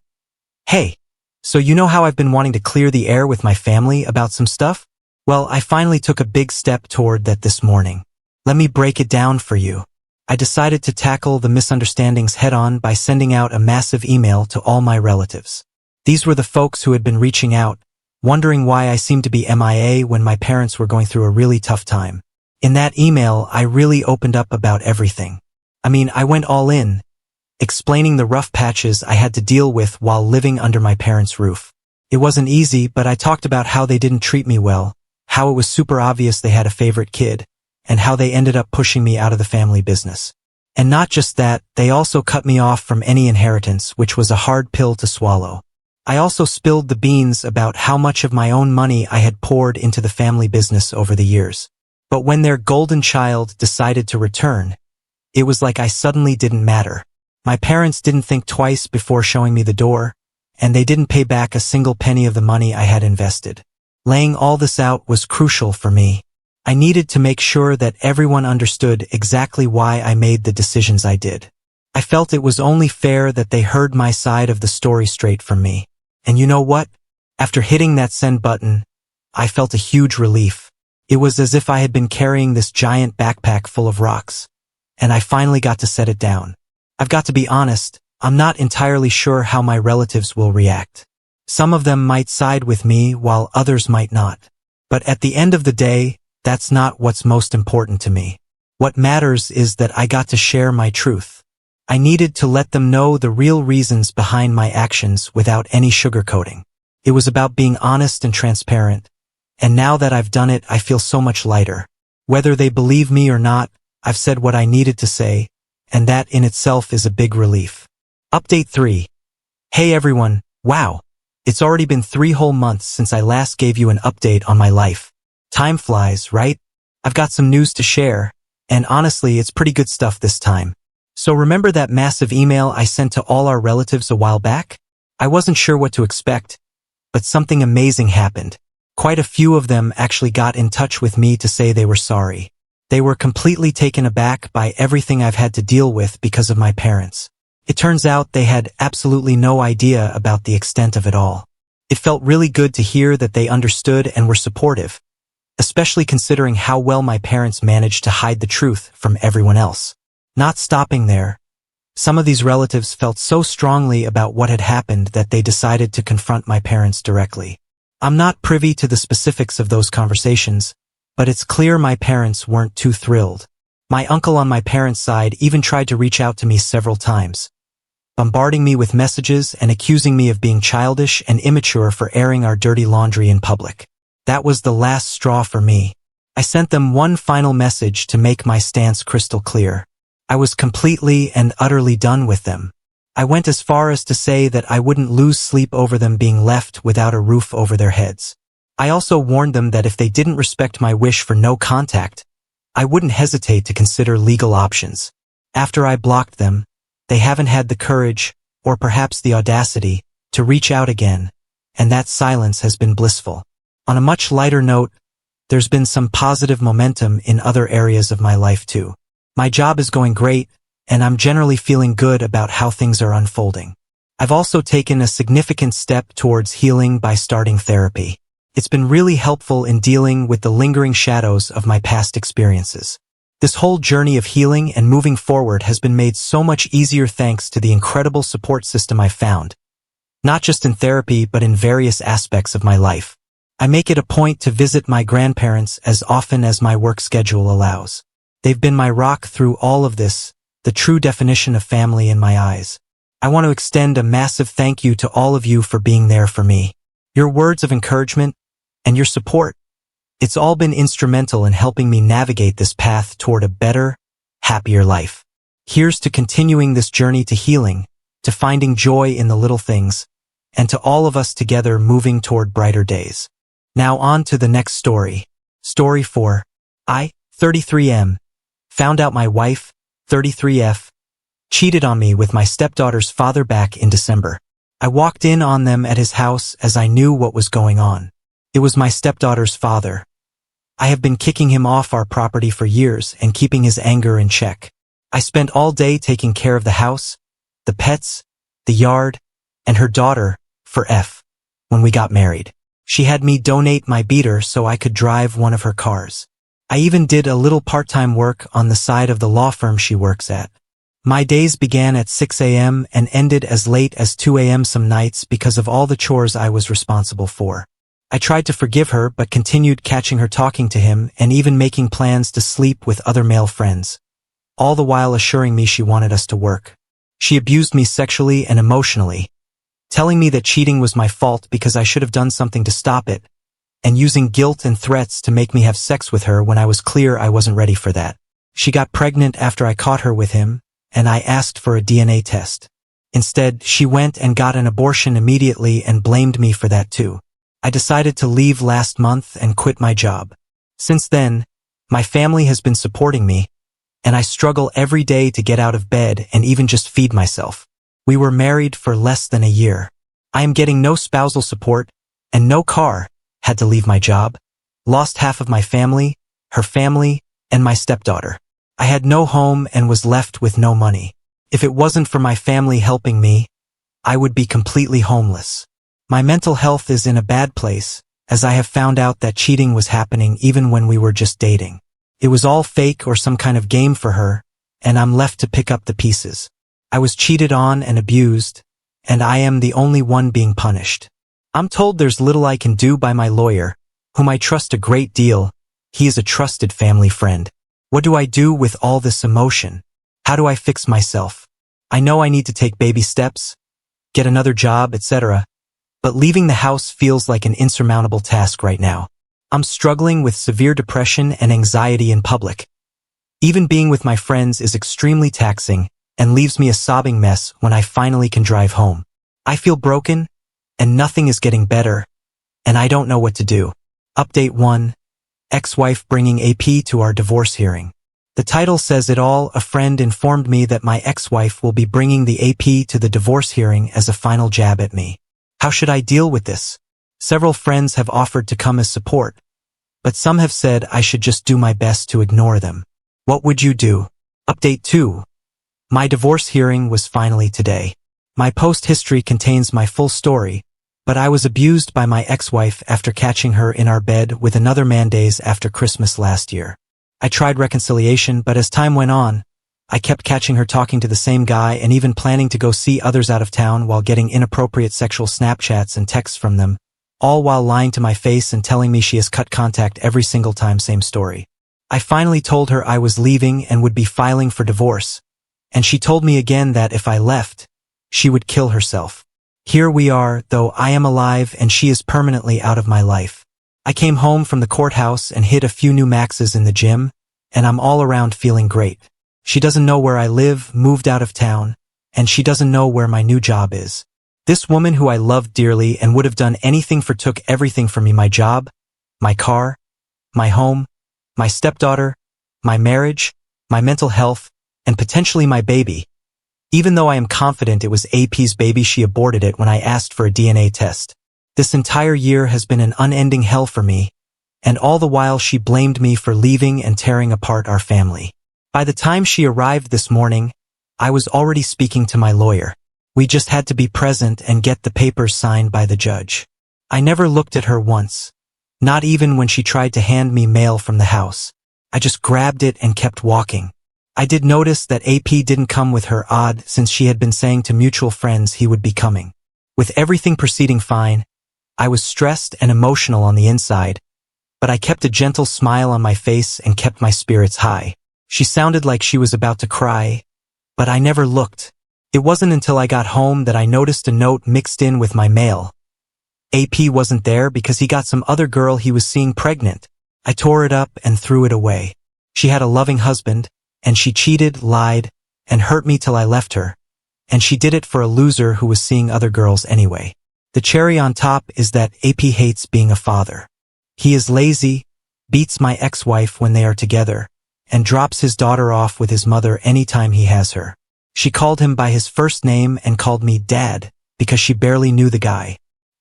Hey, so you know how I've been wanting to clear the air with my family about some stuff? Well, I finally took a big step toward that this morning. Let me break it down for you. I decided to tackle the misunderstandings head-on by sending out a massive email to all my relatives. These were the folks who had been reaching out, wondering why I seemed to be MIA when my parents were going through a really tough time. In that email, I really opened up about everything. I went all in, explaining the rough patches I had to deal with while living under my parents' roof. It wasn't easy, but I talked about how they didn't treat me well, how it was super obvious they had a favorite kid, and how they ended up pushing me out of the family business. And not just that, they also cut me off from any inheritance, which was a hard pill to swallow. I also spilled the beans about how much of my own money I had poured into the family business over the years. But when their golden child decided to return, it was like I suddenly didn't matter. My parents didn't think twice before showing me the door, and they didn't pay back a single penny of the money I had invested. Laying all this out was crucial for me. I needed to make sure that everyone understood exactly why I made the decisions I did. I felt it was only fair that they heard my side of the story straight from me. And you know what? After hitting that send button, I felt a huge relief. It was as if I had been carrying this giant backpack full of rocks, and I finally got to set it down. I've got to be honest, I'm not entirely sure how my relatives will react. Some of them might side with me while others might not. But at the end of the day, that's not what's most important to me. What matters is that I got to share my truth. I needed to let them know the real reasons behind my actions without any sugarcoating. It was about being honest and transparent. And now that I've done it, I feel so much lighter. Whether they believe me or not, I've said what I needed to say, and that in itself is a big relief. Update 3. Hey everyone, wow. It's already been 3 whole months since I last gave you an update on my life. Time flies, right? I've got some news to share, and honestly, it's pretty good stuff this time. So remember that massive email I sent to all our relatives a while back? I wasn't sure what to expect, but something amazing happened. Quite a few of them actually got in touch with me to say they were sorry. They were completely taken aback by everything I've had to deal with because of my parents. It turns out they had absolutely no idea about the extent of it all. It felt really good to hear that they understood and were supportive, especially considering how well my parents managed to hide the truth from everyone else. Not stopping there, some of these relatives felt so strongly about what had happened that they decided to confront my parents directly. I'm not privy to the specifics of those conversations, but it's clear my parents weren't too thrilled. My uncle on my parents' side even tried to reach out to me several times, bombarding me with messages and accusing me of being childish and immature for airing our dirty laundry in public. That was the last straw for me. I sent them one final message to make my stance crystal clear. I was completely and utterly done with them. I went as far as to say that I wouldn't lose sleep over them being left without a roof over their heads. I also warned them that if they didn't respect my wish for no contact, I wouldn't hesitate to consider legal options. After I blocked them, they haven't had the courage, or perhaps the audacity, to reach out again, and that silence has been blissful. On a much lighter note, there's been some positive momentum in other areas of my life too. My job is going great, and I'm generally feeling good about how things are unfolding. I've also taken a significant step towards healing by starting therapy. It's been really helpful in dealing with the lingering shadows of my past experiences. This whole journey of healing and moving forward has been made so much easier thanks to the incredible support system I've found, not just in therapy but in various aspects of my life. I make it a point to visit my grandparents as often as my work schedule allows. They've been my rock through all of this, the true definition of family in my eyes. I want to extend a massive thank you to all of you for being there for me. Your words of encouragement and your support, it's all been instrumental in helping me navigate this path toward a better, happier life. Here's to continuing this journey to healing, to finding joy in the little things, and to all of us together moving toward brighter days. Now on to the next story. Story 4. I, 33M, found out my wife, 33F, cheated on me with my stepdaughter's father back in December. I walked in on them at his house as I knew what was going on. It was my stepdaughter's father. I have been kicking him off our property for years and keeping his anger in check. I spent all day taking care of the house, the pets, the yard, and her daughter, for F, when we got married. She had me donate my beater so I could drive one of her cars. I even did a little part-time work on the side of the law firm she works at. My days began at 6 a.m. and ended as late as 2 a.m. some nights because of all the chores I was responsible for. I tried to forgive her but continued catching her talking to him and even making plans to sleep with other male friends, all the while assuring me she wanted us to work. She abused me sexually and emotionally, telling me that cheating was my fault because I should have done something to stop it, and using guilt and threats to make me have sex with her when I was clear I wasn't ready for that. She got pregnant after I caught her with him, and I asked for a DNA test. Instead, she went and got an abortion immediately and blamed me for that too. I decided to leave last month and quit my job. Since then, my family has been supporting me, and I struggle every day to get out of bed and even just feed myself. We were married for less than a year. I am getting no spousal support and no car, had to leave my job, lost half of my family, her family, and my stepdaughter. I had no home and was left with no money. If it wasn't for my family helping me, I would be completely homeless. My mental health is in a bad place, as I have found out that cheating was happening even when we were just dating. It was all fake or some kind of game for her, and I'm left to pick up the pieces. I was cheated on and abused, and I am the only one being punished. I'm told there's little I can do by my lawyer, whom I trust a great deal. He is a trusted family friend. What do I do with all this emotion? How do I fix myself? I know I need to take baby steps, get another job, etc., but leaving the house feels like an insurmountable task right now. I'm struggling with severe depression and anxiety in public. Even being with my friends is extremely taxing and leaves me a sobbing mess when I finally can drive home. I feel broken, and nothing is getting better, and I don't know what to do. Update 1. Ex-wife bringing AP to our divorce hearing. The title says it all. A friend informed me that my ex-wife will be bringing the AP to the divorce hearing as a final jab at me. How should I deal with this? Several friends have offered to come as support, but some have said I should just do my best to ignore them. What would you do? Update 2. My divorce hearing was finally today. My post history contains my full story, but I was abused by my ex-wife after catching her in our bed with another man days after Christmas last year. I tried reconciliation, but as time went on, I kept catching her talking to the same guy and even planning to go see others out of town while getting inappropriate sexual Snapchats and texts from them, all while lying to my face and telling me she has cut contact every single time. Same story. I finally told her I was leaving and would be filing for divorce, and she told me again that if I left, she would kill herself. Here we are, though I am alive and she is permanently out of my life. I came home from the courthouse and hit a few new maxes in the gym, and I'm all around feeling great. She doesn't know where I live, moved out of town, and she doesn't know where my new job is. This woman who I loved dearly and would have done anything for took everything from me: my job, my car, my home, my stepdaughter, my marriage, my mental health, and potentially my baby. Even though I am confident it was AP's baby, she aborted it when I asked for a DNA test. This entire year has been an unending hell for me, and all the while she blamed me for leaving and tearing apart our family. By the time she arrived this morning, I was already speaking to my lawyer. We just had to be present and get the papers signed by the judge. I never looked at her once, not even when she tried to hand me mail from the house. I just grabbed it and kept walking. I did notice that AP didn't come with her, odd, since she had been saying to mutual friends he would be coming. With everything proceeding fine, I was stressed and emotional on the inside, but I kept a gentle smile on my face and kept my spirits high. She sounded like she was about to cry, but I never looked. It wasn't until I got home that I noticed a note mixed in with my mail. AP wasn't there because he got some other girl he was seeing pregnant. I tore it up and threw it away. She had a loving husband, and she cheated, lied, and hurt me till I left her. And she did it for a loser who was seeing other girls anyway. The cherry on top is that AP hates being a father. He is lazy, beats my ex-wife when they are together, and drops his daughter off with his mother anytime he has her. She called him by his first name and called me Dad because she barely knew the guy.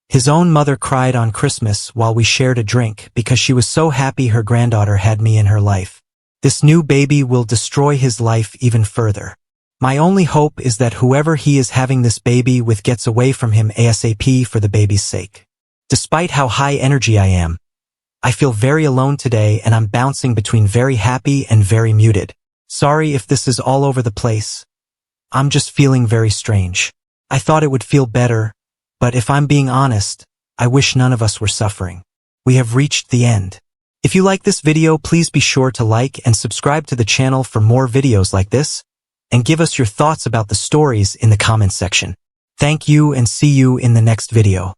His own mother cried on Christmas while we shared a drink because she was so happy her granddaughter had me in her life. This new baby will destroy his life even further. My only hope is that whoever he is having this baby with gets away from him ASAP for the baby's sake. Despite how high energy I am, I feel very alone today and I'm bouncing between very happy and very muted. Sorry if this is all over the place. I'm just feeling very strange. I thought it would feel better, but if I'm being honest, I wish none of us were suffering. We have reached the end. If you like this video, please be sure to like and subscribe to the channel for more videos like this, and give us your thoughts about the stories in the comments section. Thank you and see you in the next video.